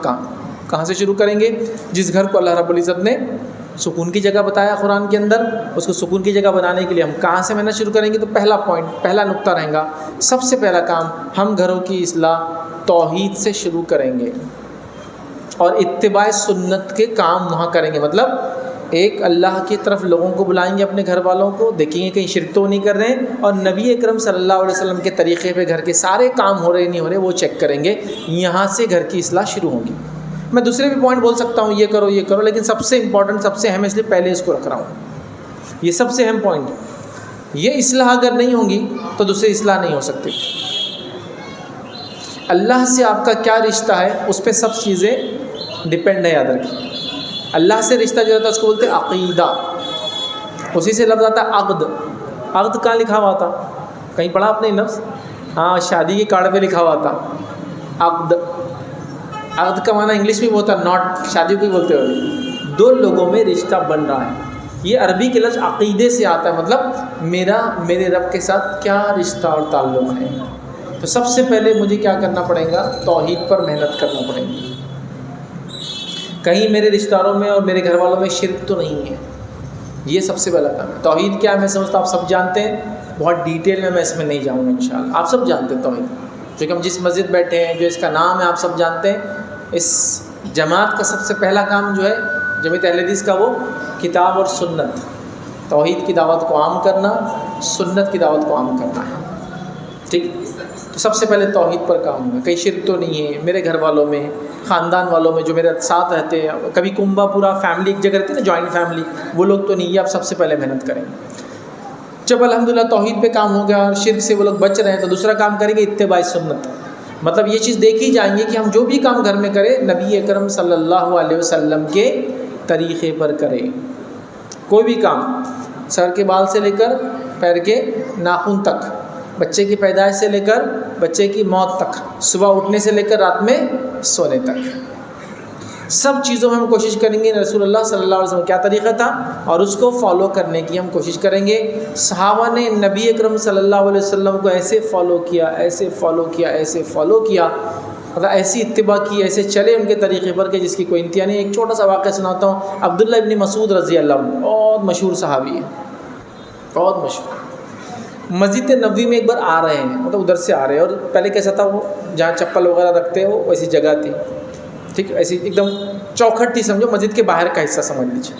کہاں سے شروع کریں گے؟ جس گھر کو اللہ رب العزت نے سکون کی جگہ بتایا قرآن کے اندر، اس کو سکون کی جگہ بنانے کے لیے ہم کہاں سے محنت شروع کریں گے؟ تو پہلا نقطہ رہے گا، سب سے پہلا کام ہم گھروں کی اصلاح توحید سے شروع کریں گے اور اتباع سنت کے کام وہاں کریں گے۔ مطلب ایک اللہ کی طرف لوگوں کو بلائیں گے، اپنے گھر والوں کو، دیکھیں گے کہیں شرک تو نہیں کر رہے ہیں، اور نبی اکرم صلی اللہ علیہ وسلم کے طریقے پہ گھر کے سارے کام ہو رہے نہیں ہو رہے وہ چیک کریں گے، یہاں سے گھر کی اصلاح شروع ہوگی۔ میں دوسرے بھی پوائنٹ بول سکتا ہوں یہ کرو، لیکن سب سے امپورٹنٹ، سب سے اہم، اس لیے پہلے اس کو رکھ رہا ہوں، یہ سب سے اہم پوائنٹ۔ یہ اصلاح اگر نہیں ہوگی تو دوسری اصلاح نہیں ہو سکتی۔ اللہ سے آپ کا کیا رشتہ ہے اس پہ سب چیزیں ڈپینڈ ہے، یاد رکھیں۔ اللہ سے رشتہ جو ہوتا ہے اس کو بولتے ہیں عقیدہ، اسی سے لفظ آتا ہے عقد۔ عقد کہاں لکھا ہوا تھا؟ کہیں پڑھا آپ نے لفظ؟ ہاں، شادی کے کارڈ پہ لکھا ہوا تھا عقد۔ عقد کا معنی انگلش میں ہوتا ہے ناٹ، شادی کو ہی بولتے ہو، دو لوگوں میں رشتہ بن رہا ہے۔ یہ عربی کے لفظ عقیدے سے آتا ہے، مطلب میرے رب کے ساتھ کیا رشتہ اور تعلق ہے۔ تو سب سے پہلے مجھے کیا کرنا پڑے گا؟ توحید پر محنت کرنا پڑے گی۔ کہیں میرے رشتہ داروں میں اور میرے گھر والوں میں شرک تو نہیں ہے، یہ سب سے پہلا کام ہے۔ توحید کیا ہے میں سمجھتا ہوں آپ سب جانتے ہیں، بہت ڈیٹیل میں اس میں نہیں جاؤں گا انشاءاللہ، آپ سب جانتے ہیں توحید، جو کہ ہم جس مسجد بیٹھے ہیں، جو اس کا نام ہے آپ سب جانتے ہیں۔ اس جماعت کا سب سے پہلا کام جو ہے جمعیت اہل حدیث کا، وہ کتاب اور سنت، توحید کی دعوت کو عام کرنا، سنت کی دعوت کو عام کرنا ہے، ٹھیک۔ تو سب سے پہلے توحید پر کام ہوگا، کہیں شرک تو نہیں ہے میرے گھر والوں میں، خاندان والوں میں جو میرے ساتھ رہتے ہیں، کبھی کنبہ پورا فیملی ایک جگہ رہتی ہے نا، جوائنٹ فیملی، وہ لوگ تو نہیں، یہ آپ سب سے پہلے محنت کریں گے۔ جب الحمدللہ توحید پہ کام ہو گیا اور شرک سے وہ لوگ بچ رہے ہیں تو دوسرا کام کریں گے اتباع سنت، مطلب یہ چیز دیکھی جائیں گے کہ ہم جو بھی کام گھر میں کریں نبی اکرم صلی اللہ علیہ وسلم کے طریقے پر کریں۔ کوئی بھی کام، سر کے بال سے لے کر پیر کے ناخن تک، بچے کی پیدائش سے لے کر بچے کی موت تک، صبح اٹھنے سے لے کر رات میں سونے تک، سب چیزوں میں ہم کوشش کریں گے رسول اللہ صلی اللہ علیہ وسلم کیا طریقہ تھا اور اس کو فالو کرنے کی ہم کوشش کریں گے. صحابہ نے نبی اکرم صلی اللہ علیہ وسلم کو ایسے فالو کیا، ایسے فالو کیا، ایسے فالو کیا، مطلب ایسی اتباع کی، ایسے چلے ان کے طریقے پر کہ جس کی کوئی انتہا نہیں. ایک چھوٹا سا واقعہ سناتا ہوں. عبداللہ ابن مسعود رضی اللہ عنہ بہت مشہور صحابی ہے، بہت مشہور. مسجد نبوی میں ایک بار آ رہے ہیں، مطلب ادھر سے آ رہے ہیں، اور پہلے کیسا تھا وہ جہاں چپل وغیرہ رکھتے ہیں وہ ویسی جگہ تھی، ٹھیک، ایسی ایک دم چوکھٹ تھی، سمجھو مسجد کے باہر کا حصہ سمجھ لیجیے.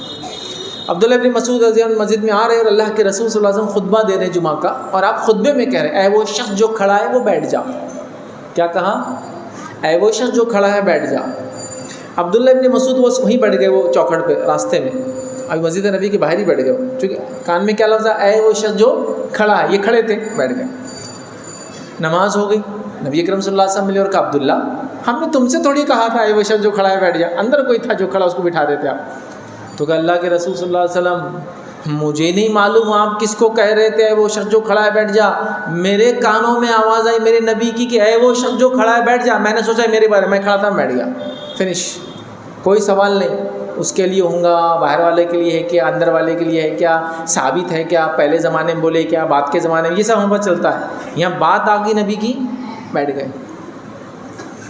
عبداللہ ابن مسعود رضی اللہ عنہ مسجد میں آ رہے ہیں اور اللہ کے رسول صلی اللہ علیہ وسلم خطبہ دے رہے ہیں جمعہ کا، اور آپ خطبے میں کہہ رہے ہیں اے وہ شخص جو کھڑا ہے وہ بیٹھ جا. کیا کہا؟ اے وہ شخص جو کھڑا ہے بیٹھ جا. عبداللہ ابن مسعود وہ وہیں بیٹھ گئے، وہ چوکھٹ پہ راستے میں، ابھی مسجد نبی کے باہر ہی بیٹھ گئے، چونکہ کان میں کیا لفظ ہے؟ اے وہ شخص جو کھڑا ہے. یہ کھڑے تھے، بیٹھ گئے. نماز ہو گئی، نبی اکرم صلی اللہ علیہ وسلم ملے اور کہا عبداللہ ہم نے تم سے تھوڑی کہا تھا اے وہ شخص جو کھڑا ہے بیٹھ جا، اندر کوئی تھا جو کھڑا اس کو بٹھا دیتے آپ. تو کہا اللہ کے رسول صلی اللہ علیہ وسلم مجھے نہیں معلوم آپ کس کو کہہ رہے تھے اے وہ شخص جو کھڑا ہے بیٹھ جا. میرے کانوں میں آواز آئی میرے نبی کی کہ اے وہ شخص جو کھڑا ہے بیٹھ جا. میں نے سوچا میرے بارے میں کھڑا تھا، بیٹھ گیا، فنش. کوئی سوال نہیں اس کے لیے ہوں گا، باہر والے کے لیے ہے کیا، اندر والے کے لیے ہے کیا، ثابت ہے کیا، پہلے زمانے میں بولے کیا، بعد کے زمانے میں، یہ سب ہم پر چلتا ہے. یہاں بات آ گئی نبی کی، بیٹھ گئے.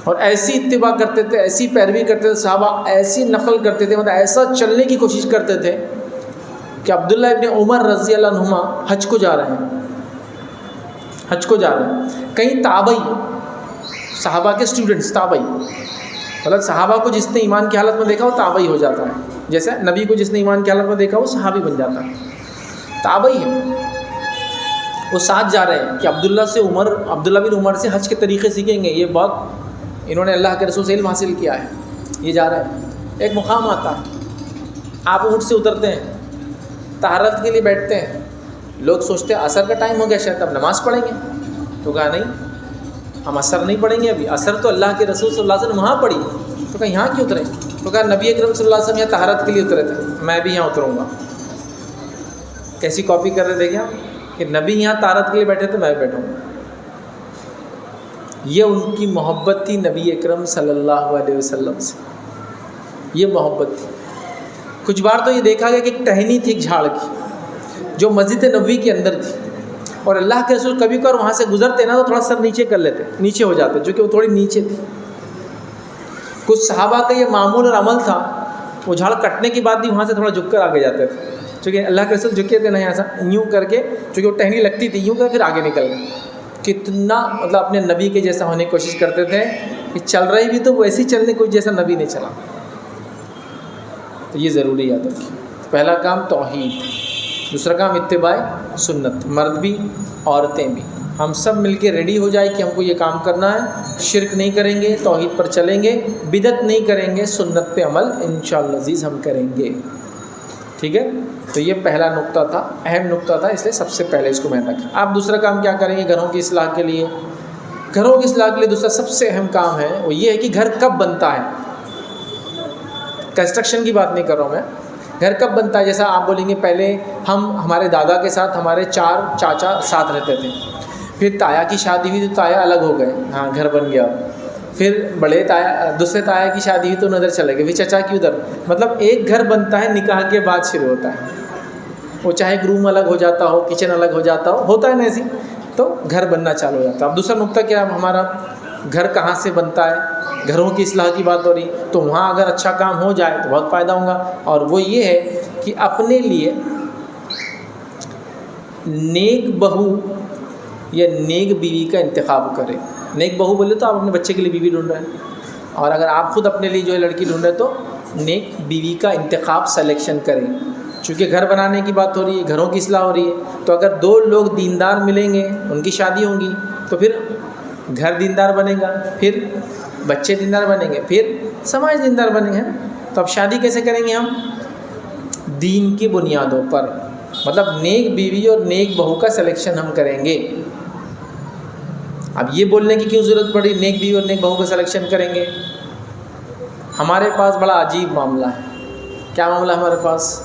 اور ایسی اتباع کرتے تھے، ایسی پیروی کرتے تھے صحابہ، ایسی نقل کرتے تھے، مطلب ایسا چلنے کی کوشش کرتے تھے کہ عبداللہ ابن عمر رضی اللہ عنہما حج کو جا رہے ہیں، حج کو جا رہے ہیں. کہیں تابعی صحابہ کے اسٹوڈنٹس، تابعی مطلب صحابہ کو جس نے ایمان کی حالت میں دیکھا وہ تابعی ہو جاتا ہے، جیسے نبی کو جس نے ایمان کی حالت میں دیکھا وہ صحابی بن جاتا ہے. تابعی ہے، وہ ساتھ جا رہے ہیں کہ عبداللہ بن عمر سے حج کے طریقے سیکھیں گے. یہ بہت انہوں نے اللہ کے رسول سے علم حاصل کیا ہے. یہ جا رہے ہیں، ایک مقام آتا ہے، آپ اونٹ سے اترتے ہیں، طہارت کے لیے بیٹھتے ہیں. لوگ سوچتے ہیں عصر کا ٹائم ہو گیا شاید اب نماز پڑھیں گے. تو کہا نہیں ہم عصر نہیں پڑھیں گے ابھی، عصر تو اللہ کے رسول صلی اللہ علیہ وسلم وہاں پڑھی. تو کہا یہاں کیوں اترے؟ تو کہا نبی اکرم صلی اللہ علیہ وسلم یہاں طہارت کے لیے اترے تھے، میں بھی یہاں اتروں گا. کیسی کاپی کر رہے تھے کیا کہ نبی یہاں طہارت کے لیے بیٹھے تو میں بھی بیٹھوں گا. یہ ان کی محبت تھی نبی اکرم صلی اللہ علیہ وسلم سے، یہ محبت تھی. کچھ بار تو یہ دیکھا گیا کہ ایک ٹہنی تھی ایک جھاڑ کی جو مسجد نبوی کے اندر تھی، اور اللہ کے رسول کبھی کبھار وہاں سے گزرتے نا تو تھوڑا سر نیچے کر لیتے، نیچے ہو جاتے، جو کہ وہ تھوڑی نیچے تھی. کچھ صحابہ کا یہ معمول اور عمل تھا، وہ جھاڑ کٹنے کے بعد بھی وہاں سے تھوڑا جھک کر آگے جاتے تھے، چونکہ اللہ کے رسول جھکے تھے نہیں ایسا یوں کر کے، چونکہ وہ ٹہنی لگتی تھی، یوں کر پھر آگے نکل گئے. کتنا مطلب اپنے نبی کے جیسا ہونے کی کوشش کرتے تھے کہ چل رہے بھی تو ویسے ہی چلنے کوئی جیسا نبی نہیں چلا. تو یہ ضروری یاد رکھیے. پہلا کام توحید، دوسرا کام اتباع سنت. مرد بھی عورتیں بھی ہم سب مل کے ریڈی ہو جائے کہ ہم کو یہ کام کرنا ہے. شرک نہیں کریں گے، توحید پر چلیں گے، بدعت نہیں کریں گے، سنت پہ عمل انشاءاللہ عزیز ہم کریں گے. ٹھیک ہے، تو یہ پہلا نقطہ تھا، اہم نقطہ تھا، اس لیے سب سے پہلے اس کو میں نے رکھا. آپ دوسرا کام کیا کریں گے گھروں کی اصلاح کے لیے؟ گھروں کی اصلاح کے لیے دوسرا سب سے اہم کام ہے وہ یہ ہے کہ گھر کب بنتا ہے. کنسٹرکشن کی بات نہیں کر رہا ہوں میں، گھر کب بنتا ہے. جیسا آپ بولیں گے پہلے ہمارے دادا کے ساتھ ہمارے 4 چاچا ساتھ رہتے تھے، پھر تایا کی شادی ہوئی تو تایا الگ ہو گئے، ہاں گھر بن گیا. پھر بڑے تایا دوسرے تایا کی شادی ہوئی تو ادھر چلے گئے، پھر چچا کی ادھر. مطلب ایک گھر بنتا ہے نکاح کے بعد شروع ہوتا ہے. وہ چاہے ایک روم الگ ہو جاتا ہو، کچن الگ ہو جاتا ہو، ہوتا ہے نا ایسی، تو گھر بننا چالو ہو جاتا ہے. اب دوسرا نقطہ کیا ہے ہمارا، گھر کہاں سے بنتا ہے. گھروں کی اصلاح کی بات ہو رہی، تو وہاں اگر اچھا کام ہو جائے تو بہت فائدہ ہوگا. اور وہ یہ ہے کہ اپنے لیے نیک بہو یا نیک بیوی کا انتخاب کرے. نیک بہو بولے تو آپ اپنے بچے کے لیے بیوی ڈھونڈ رہے ہیں، اور اگر آپ خود اپنے لیے جو ہے لڑکی ڈھونڈ رہے تو نیک بیوی کا انتخاب سلیکشن کریں. چونکہ گھر بنانے کی بات ہو رہی ہے، گھروں کی اصلاح ہو رہی ہے، تو اگر 2 لوگ دیندار ملیں گے، ان کی شادی ہوں گی، تو پھر گھر دیندار بنے گا، پھر بچے دیندار بنیں گے، پھر سماج دیندار بنے گے. تو اب شادی کیسے کریں گے ہم؟ دین کی بنیادوں پر. مطلب نیک بیوی اور نیک بہو کا سلیکشن ہم کریں گے. اب یہ بولنے کی کیوں ضرورت پڑی نیک بیوی اور نیک بہو کا سلیکشن کریں گے؟ ہمارے پاس بڑا عجیب معاملہ ہے. کیا معاملہ ہے ہمارے پاس؟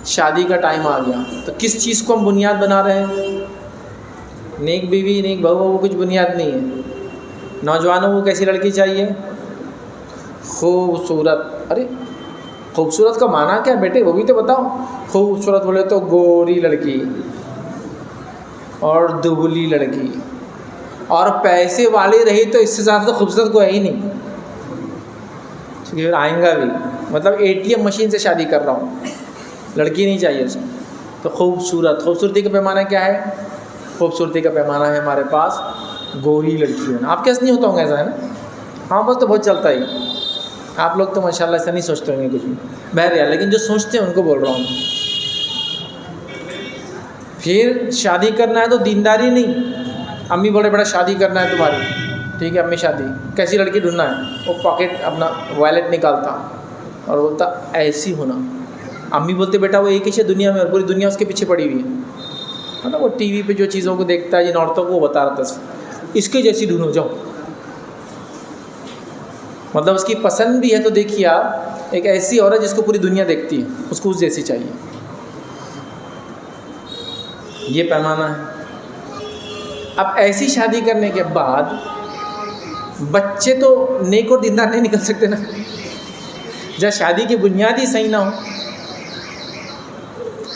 شادی کا ٹائم آ گیا تو کس چیز کو ہم بنیاد بنا رہے ہیں؟ نیک بیوی نیک بہو وہ کچھ بنیاد نہیں ہے. نوجوانوں کو کیسی لڑکی چاہیے؟ خوبصورت. ارے خوبصورت کا معنی کیا بیٹے وہ بھی تو بتاؤ. خوبصورت بولے تو گوری لڑکی اور دبلی لڑکی اور پیسے والی رہی تو اس سے زیادہ تو خوبصورت کوئی ہے ہی نہیں. پھر آئیں گا بھی مطلب ATM مشین سے شادی کر رہا ہوں, لڑکی نہیں چاہیے اس کو. تو خوبصورتی کا پیمانہ کیا ہے؟ خوبصورتی کا پیمانہ ہے ہمارے پاس گوری لڑکی ہونا. آپ کے ایسا نہیں ہوتا ہوں گا ایسا ہے نا؟ ہاں بس تو بہت چلتا ہی. آپ لوگ تو ماشاءاللہ ایسا نہیں سوچتے ہوں گے کچھ بھی بہرحال, لیکن جو سوچتے ہیں ان کو بول رہا ہوں. پھر شادی کرنا ہے تو دینداری نہیں. امی بولے بیٹا شادی کرنا ہے تمہاری, ٹھیک ہے امی شادی, کیسی لڑکی ڈھونڈنا ہے؟ وہ پاکٹ اپنا وائلٹ نکالتا اور بولتا ایسی ہونا. امی بولتے بیٹا وہ ایک ہی ہے دنیا میں اور پوری دنیا اس کے پیچھے پڑی ہوئی ہے. مطلب وہ ٹی وی پہ جو چیزوں کو دیکھتا ہے جن عورتوں کو وہ بتا رہا تھا اس کے جیسی ڈھونڈو جاؤ. مطلب اس کی پسند بھی ہے تو دیکھیے آپ ایک ایسی عورت جس کو پوری دنیا دیکھتی ہے, اس کو اس جیسی چاہیے. یہ پیمانہ ہے. اب ایسی شادی کرنے کے بعد بچے تو نیک اور دیندار نہیں نکل سکتے نا, جب شادی کی بنیاد ہی صحیح نہ ہو.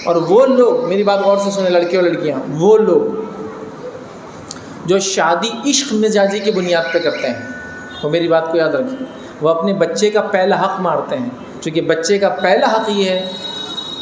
اور وہ لوگ, میری بات غور سے سنیں لڑکے اور لڑکیاں, وہ لوگ جو شادی عشق مزاجی کی بنیاد پہ کرتے ہیں, وہ میری بات کو یاد رکھیں, وہ اپنے بچے کا پہلا حق مارتے ہیں. چونکہ بچے کا پہلا حق یہ ہے,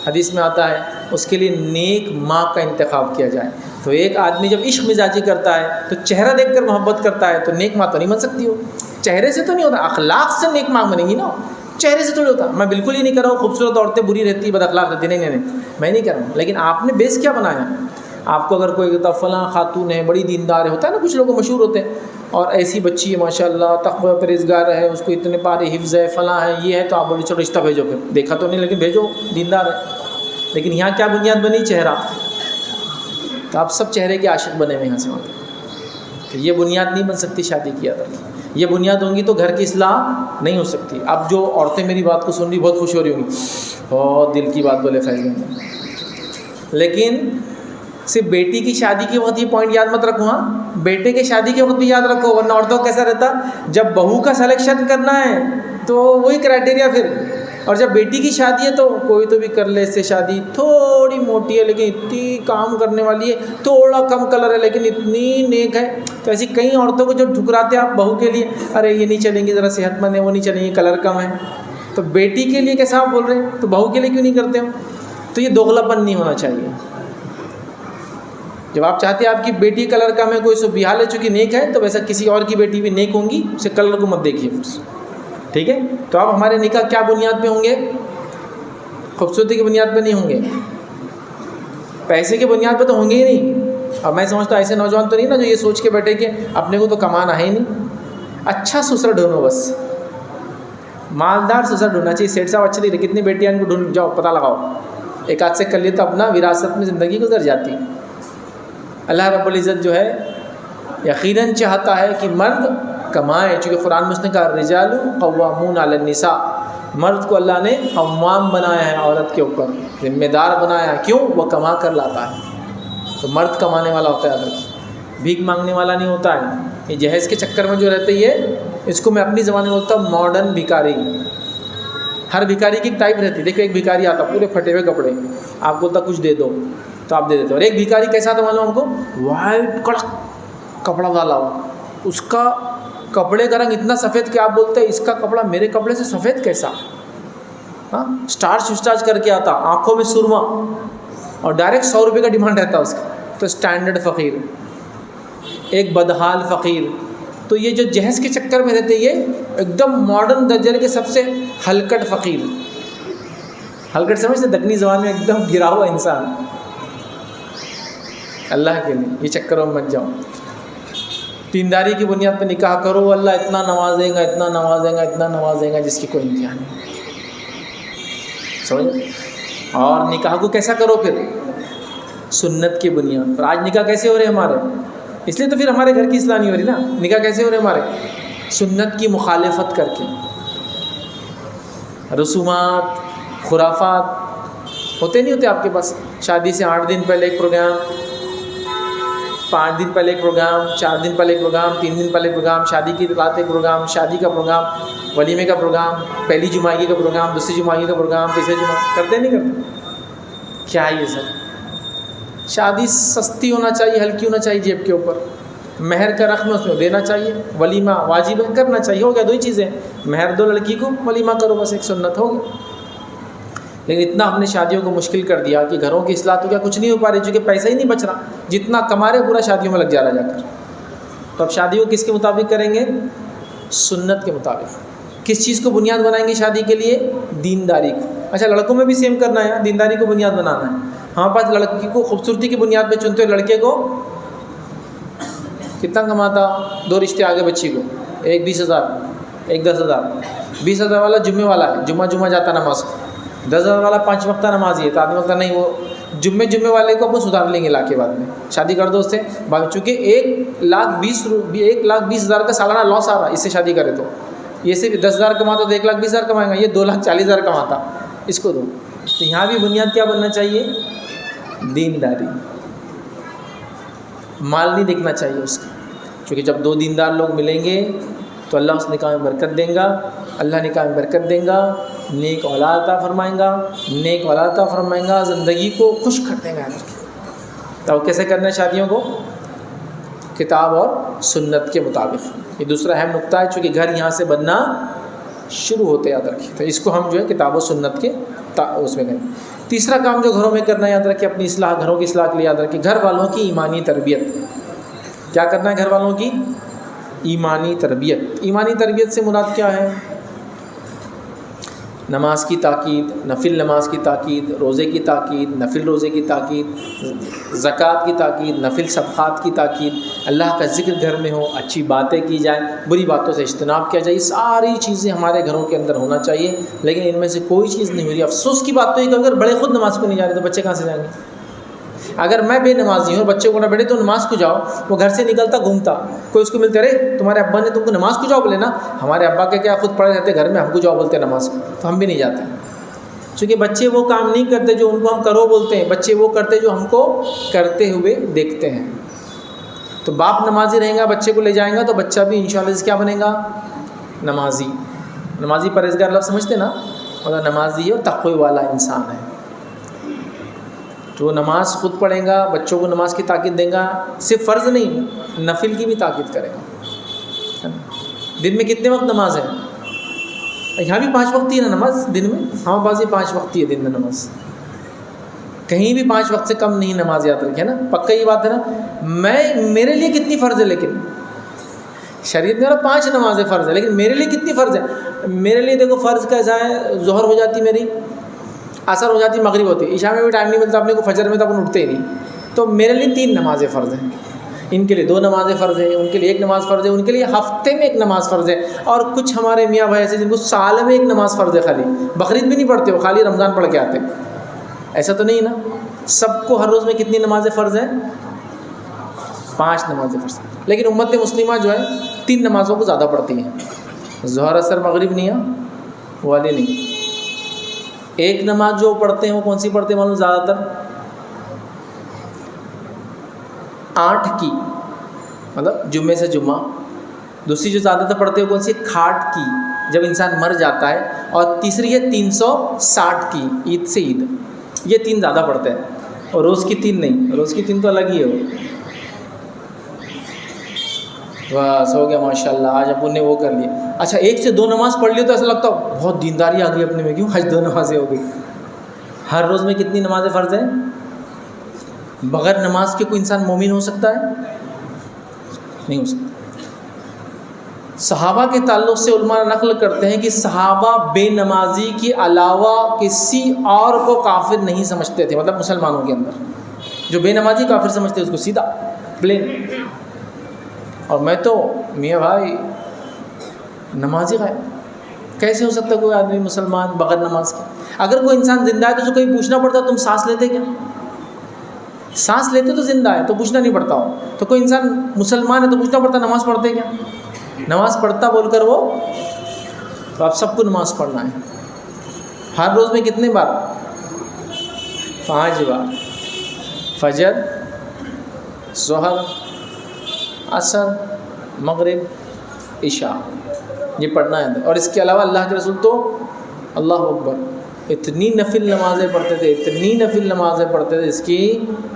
حدیث میں آتا ہے, اس کے لیے نیک ماں کا انتخاب کیا جائے. تو ایک آدمی جب عشق مزاجی کرتا ہے تو چہرہ دیکھ کر محبت کرتا ہے, تو نیک ماں تو نہیں بن سکتی. ہو چہرے سے تو نہیں ہوتا, اخلاق سے نیک ماں بنے گی نا, چہرے سے تھوڑی ہوتا. میں بالکل ہی نہیں کر رہا ہوں خوبصورت عورتیں بری رہتی, بد اخلاق رہتی, نہیں, میں نہیں کر رہا ہوں. لیکن آپ نے بیس کیا بنایا؟ آپ کو اگر کوئی کہتا فلاں خاتون ہے بڑی دیندار ہے, ہوتا ہے نا کچھ لوگ مشہور ہوتے ہیں, اور ایسی بچی ہے ماشاء اللہ تقوی پرہیزگار ہے, اس کو اتنے پارے حفظ ہے, فلاں ہے, یہ ہے, تو آپ بولے چلو رشتہ بھیجو. پھر دیکھا تو نہیں لیکن بھیجو, دیندار ہے. لیکن یہاں کیا بنیاد بنی؟ چہرہ. تو آپ سب چہرے کے عاشق بنے ہوئے یہاں سے وہاں. تو یہ بنیاد نہیں بن سکتی شادی کی عادت. یہ بنیاد ہوں گی تو گھر کی اصلاح نہیں ہو سکتی. اب جو عورتیں میری بات کو سن رہی بہت خوش ہو رہی ہوں گی, بہت دل کی بات بولے فیض گنج. لیکن صرف بیٹی کی شادی کے وقت یہ پوائنٹ یاد مت رکھو, ہاں بیٹے کے شادی کے وقت بھی یاد رکھو, ورنہ عورتوں کو کیسا رہتا, جب بہو کا سلیکشن کرنا ہے تو وہی کرائٹیریا پھر, اور جب بیٹی کی شادی ہے تو کوئی تو بھی کر لے اس سے شادی, تھوڑی موٹی ہے لیکن اتنی کام کرنے والی ہے, تھوڑا کم کلر ہے لیکن اتنی نیک ہے. تو ایسی کئی عورتوں کو جو ٹھکراتے ہیں آپ بہو کے لیے, ارے یہ نہیں چلیں گی, ذرا صحت مند ہے, وہ نہیں چلیں گی, کلر کم ہے. تو بیٹی کے لیے کیسا آپ بول رہے ہیں, تو بہو کے لیے کیوں نہیں کرتے ہو؟ تو یہ دوغلاپن نہیں ہونا چاہیے. جب آپ چاہتے ہیں آپ کی بیٹی کلر کم ہے, کوئی سو بحال ہے چونکہ نیک ہے, تو ویسا کسی اور کی بیٹی بھی نیک ہوں گی, اسے کلر کو مت دیکھیے پھر, ٹھیک ہے. تو اب ہمارے نکاح کیا بنیاد پہ ہوں گے؟ خوبصورتی کی بنیاد پہ نہیں ہوں گے, پیسے کی بنیاد پہ تو ہوں گے ہی نہیں. اب میں سمجھتا ہوں ایسے نوجوان تو نہیں نا جو یہ سوچ کے بیٹھے کہ اپنے کو تو کمانا ہے ہی نہیں, اچھا سسر ڈھونڈو, بس مالدار سسر ڈھونڈنا چاہیے. سیٹ صاحب اچھے نہیں, کتنی بیٹیاں ان کو ڈھونڈ جاؤ, پتہ لگاؤ, ایک آدھ سے کر لیے تو اپنا وراثت میں زندگی گزر جاتی. اللہ رب العزت جو ہے یقیناً چاہتا ہے کہ مرد کمائے, چونکہ قرآن میں اس نے کہا الرجال قوامون علی النساء, مرد کو اللہ نے قوام بنایا ہے عورت کے اوپر, ذمہ دار بنایا ہے. کیوں؟ وہ کما کر لاتا ہے. تو مرد کمانے والا ہوتا ہے, اگر بھیک مانگنے والا نہیں ہوتا ہے. یہ جہیز کے چکر میں جو رہتے یہ, اس کو میں اپنی زبان میں بولتا ہوں ماڈرن بھکاری. ہر بھکاری کی ایک ٹائپ رہتی ہے. دیکھو ایک بھکاری آتا پورے پھٹے ہوئے کپڑے, آپ بولتا کچھ دے دو تو آپ دے دیتے. اور ایک بھکاری کیسا تھا معلوم ہم کو, وائٹ کڑک کپڑا ڈالا ہوا, اس کا کپڑے کا رنگ اتنا سفید کہ آپ بولتے ہیں اس کا کپڑا میرے کپڑے سے سفید کیسا. ہاں اسٹارچ کر کے آتا, آنکھوں میں سرما, اور ڈائریکٹ 100 روپے کا ڈیمانڈ رہتا اس کا. تو اسٹینڈرڈ فقیر, ایک بدحال فقیر. تو یہ جو جہیز کے چکر میں رہتے یہ ایک دم ماڈرن درجے کے سب سے ہلکٹ فقیر. ہلکٹ سمجھتے دکنی زبان میں ایک دم گرا ہوا انسان. اللہ کے لیے یہ چکروں میں مت جاؤ, دینداری کی بنیاد پہ نکاح کرو, اللہ اتنا نوازے گا, اتنا نوازے گا, اتنا نوازے گا جس کی کوئی انتہا نہیں. سمجھ. اور نکاح کو کیسا کرو پھر؟ سنت کی بنیاد پر. آج نکاح کیسے ہو رہے ہمارے, اس لیے تو پھر ہمارے گھر کی اصلاح نہیں ہو رہی نا. نکاح کیسے ہو رہے ہمارے؟ سنت کی مخالفت کر کے, رسومات, خرافات ہوتے نہیں ہوتے آپ کے پاس. شادی سے 8 دن پہلے ایک پروگرام, 5 دن پہلے ایک پروگرام, 4 دن پہلے ایک پروگرام, 3 دن پہلے ایک پروگرام, شادی کی رات ایک پروگرام, شادی کا پروگرام, ولیمے کا پروگرام، پہلی جمعگی کا پروگرام، دوسری جمعگی کا پروگرام، تیسرے جمعہ کرتے نہیں کرتے؟ کیا ہے یہ سب؟ شادی سستی ہونا چاہیے، ہلکی ہونا چاہیے جیب کے اوپر، مہر کا رقم اس میں دینا چاہیے، ولیمہ واجب ہے کرنا چاہیے، ہو گیا 2 ہی چیزیں، مہر دو لڑکی کو، ولیمہ کرو، بس ایک سنت ہو گئی۔ لیکن اتنا ہم نے شادیوں کو مشکل کر دیا کہ گھروں کی اصلاح تو کیا کچھ نہیں ہو پا رہی، چونکہ پیسہ ہی نہیں بچ رہا، جتنا کما رہے پورا شادیوں میں لگ جا رہا جا کر۔ تو اب شادی کو کس کے مطابق کریں گے؟ سنت کے مطابق۔ کس چیز کو بنیاد بنائیں گے شادی کے لیے؟ دینداری کو۔ اچھا لڑکوں میں بھی سیم کرنا ہے، دینداری کو بنیاد بنانا ہے۔ ہمارے پاس لڑکی کو خوبصورتی کی بنیاد پہ چنتے ہوئے لڑکے کو کتنا کماتا، 2 رشتے آگے بچی کو، ایک 20,000 ایک 10,000، 20,000 والا جمعے والا ہے، جمعہ جاتا نماز کو، 10,000 والا 5 وقتہ نمازی ہے، تو آدمی وقتہ نہیں، وہ جمعے والے کو اپنے سدھار لیں گے لا کے بعد میں، شادی کر دو اس سے، چونکہ 1,20,000 کا سالانہ لاس آ رہا ہے، اس سے شادی کرے تو یہ صرف 10,000 کماتا تو 1,20,000 کمائے گا، یہ 2,40,000 کماتا، اس کو دو۔ تو یہاں بھی بنیاد کیا بننا چاہیے؟ دینداری، مال نہیں دیکھنا چاہیے اس کا، کیونکہ جب 2 دیندار لوگ ملیں گے تو اللہ اس نکاح میں برکت دیں گا، اللہ نکاح میں برکت دیں گا، نیک اولاد عطا فرمائیں گا، زندگی کو خوش کر دیں گا۔ تو کیسے کرنا ہے شادیوں کو؟ کتاب اور سنت کے مطابق۔ یہ دوسرا اہم نقطہ ہے، چونکہ گھر یہاں سے بننا شروع ہوتے یاد رکھیں، تو اس کو ہم جو ہے کتاب و سنت کے اس میں کریں۔ تیسرا کام جو گھروں میں کرنا ہے یاد رکھیں، اپنی اصلاح، گھروں کی اصلاح کے لیے یاد رکھیں، گھر والوں کی ایمانی تربیت۔ کیا کرنا ہے گھر والوں کی؟ ایمانی تربیت۔ ایمانی تربیت سے مراد کیا ہے؟ نماز کی تاکید، نفل نماز کی تاکید، روزے کی تاکید، نفل روزے کی تاکید، زکوٰۃ کی تاکید، نفل صدقات کی تاکید، اللہ کا ذکر گھر میں ہو، اچھی باتیں کی جائیں، بری باتوں سے اجتناب کیا جائے، ساری چیزیں ہمارے گھروں کے اندر ہونا چاہیے۔ لیکن ان میں سے کوئی چیز نہیں ہو رہی۔ افسوس کی بات تو یہ کہ اگر بڑے خود نماز کو نہیں جا رہے تو بچے کہاں سے جائیں گے؟ اگر میں بے نمازی ہوں اور بچے کو نہ بیٹھے تو نماز کو جاؤ، وہ گھر سے نکلتا گھومتا، کوئی اس کو ملتے، رہے تمہارے ابا نے تم کو نماز کو جاؤ بولے نا، ہمارے ابا کے کیا خود پڑھے رہتے گھر میں، ہم کو جاؤ بولتے نماز کو، تو ہم بھی نہیں جاتے، چونکہ بچے وہ کام نہیں کرتے جو ان کو ہم کرو بولتے ہیں، بچے وہ کرتے جو ہم کو کرتے ہوئے دیکھتے ہیں۔ تو باپ نمازی رہے گا، بچے کو لے جائیں گا، تو بچہ بھی انشاءاللہ کیا بنے گا؟ نمازی۔ نمازی پرہیزگار لفظ سمجھتے نا، اور نمازی ہے اور تقوی والا انسان ہے، جو نماز خود پڑھے گا، بچوں کو نماز کی تاکید دیں گا، صرف فرض نہیں نفل کی بھی تاکید کرے گا۔ دن میں کتنے وقت نماز ہے؟ یہاں بھی 5 وقت ہی ہے نا نماز دن میں، ہمارے پاس بھی 5 وقت ہی ہے دن میں نماز، کہیں بھی 5 وقت سے کم نہیں نماز، یاد رکھے نا، پکا یہ بات ہے نا۔ میرے لیے کتنی فرض ہے، لیکن شریعت میں 5 نمازیں فرض ہے، لیکن میرے لیے کتنی فرض ہے؟ میرے لیے دیکھو فرض کیسا ہے، ظہر ہو جاتی میری، عصر ہو جاتی، مغرب ہوتی، عشاء میں بھی ٹائم نہیں ملتا اپنے کو، فجر میں تو اپن اٹھتے ہی نہیں، تو میرے لیے 3 نمازیں فرض ہیں، ان کے لیے 2 نمازیں فرض ہیں، ان کے لیے 1 نماز فرض ہے، ان کے لیے ہفتے میں 1 نماز فرض ہے، اور کچھ ہمارے میاں بھائی ایسے جن کو سال میں 1 نماز فرض ہے، خالی بقرعید بھی نہیں پڑھتے، وہ خالی رمضان پڑھ کے آتے، ایسا تو نہیں نا۔ سب کو ہر روز میں کتنی نمازیں فرض ہیں؟ 5 نمازیں فرض ہیں، لیکن امت مسلمہ جو ہے 3 نمازوں کو زیادہ پڑھتی ہیں، ظہر عصر مغرب نہیں ہے والے نہیں۔ 1 نماز جو پڑھتے ہیں وہ کون سی پڑھتے ہیں معلوم؟ زیادہ تر 8 کی، مطلب جمعے سے جمعہ۔ دوسری جو زیادہ تر پڑھتے ہیں کون سی؟ کھاٹ کی، جب انسان مر جاتا ہے، اور تیسری ہے 360 کی، عید سے عید، یہ 3 زیادہ پڑھتے ہیں، اور روز کی 3 نہیں، روز کی 3 تو الگ ہی ہے وہ۔ بس ہو گیا ماشاءاللہ، آج اپن نے وہ کر لیا۔ اچھا 1 سے 2 نماز پڑھ لی تو ایسا لگتا بہت دینداری آ گئی اپنے میں، کیوں؟ آج 2 نمازیں ہو گئی۔ ہر روز میں کتنی نمازیں فرض ہیں؟ بغیر نماز کے کوئی انسان مومن ہو سکتا ہے؟ نہیں ہو سکتا۔ صحابہ کے تعلق سے علماء نقل کرتے ہیں کہ صحابہ بے نمازی کے علاوہ کسی اور کو کافر نہیں سمجھتے تھے، مطلب مسلمانوں کے اندر جو بے نمازی کافر سمجھتے اس کو سیدھا پلین۔ اور میں تو میاں بھائی نمازی غائب، کیسے ہو سکتا ہے کوئی آدمی مسلمان بغیر نماز کے؟ اگر کوئی انسان زندہ ہے تو اسے کہیں پوچھنا پڑتا تم سانس لیتے کیا؟ سانس لیتے تو زندہ ہے تو پوچھنا نہیں پڑتا ہو، تو کوئی انسان مسلمان ہے تو پوچھنا پڑتا نماز پڑھتے کیا؟ نماز پڑھتا بول کر وہ، تو آپ سب کو نماز پڑھنا ہے۔ ہر روز میں کتنے بار؟ 5 بار، فجر، ظہر، عصر، مغرب، عشاء، یہ پڑھنا ہے. اور اس کے علاوہ اللہ کے رسول تو اللہ اکبر اتنی نفل نمازیں پڑھتے تھے، اتنی نفل نمازیں پڑھتے تھے، اس کی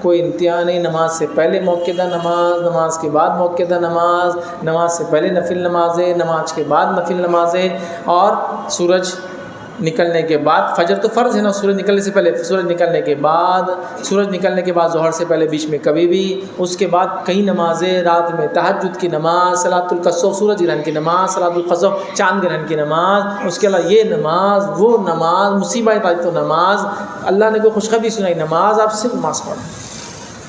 کوئی انتہا نہیں. نماز سے پہلے موقعہ نماز، نماز کے بعد موقعہ نماز، نماز سے پہلے نفل نمازیں، نماز کے بعد نفل نمازیں، اور سورج نکلنے کے بعد، فجر تو فرض ہے نا، سورج نکلنے سے پہلے، سورج نکلنے کے بعد، سورج نکلنے کے بعد ظہر سے پہلے بیچ میں کبھی بھی، اس کے بعد کئی نمازیں، رات میں تہجد کی نماز، صلاۃ الکسوف سورج گرہن کی نماز، صلاۃ الخسوف چاند گرہن کی نماز، اس کے علاوہ یہ نماز، وہ نماز، مصیبت آئی تو نماز، اللہ نے کوئی خوشخبری سنائی نماز، آپ صرف نماز پڑھیں.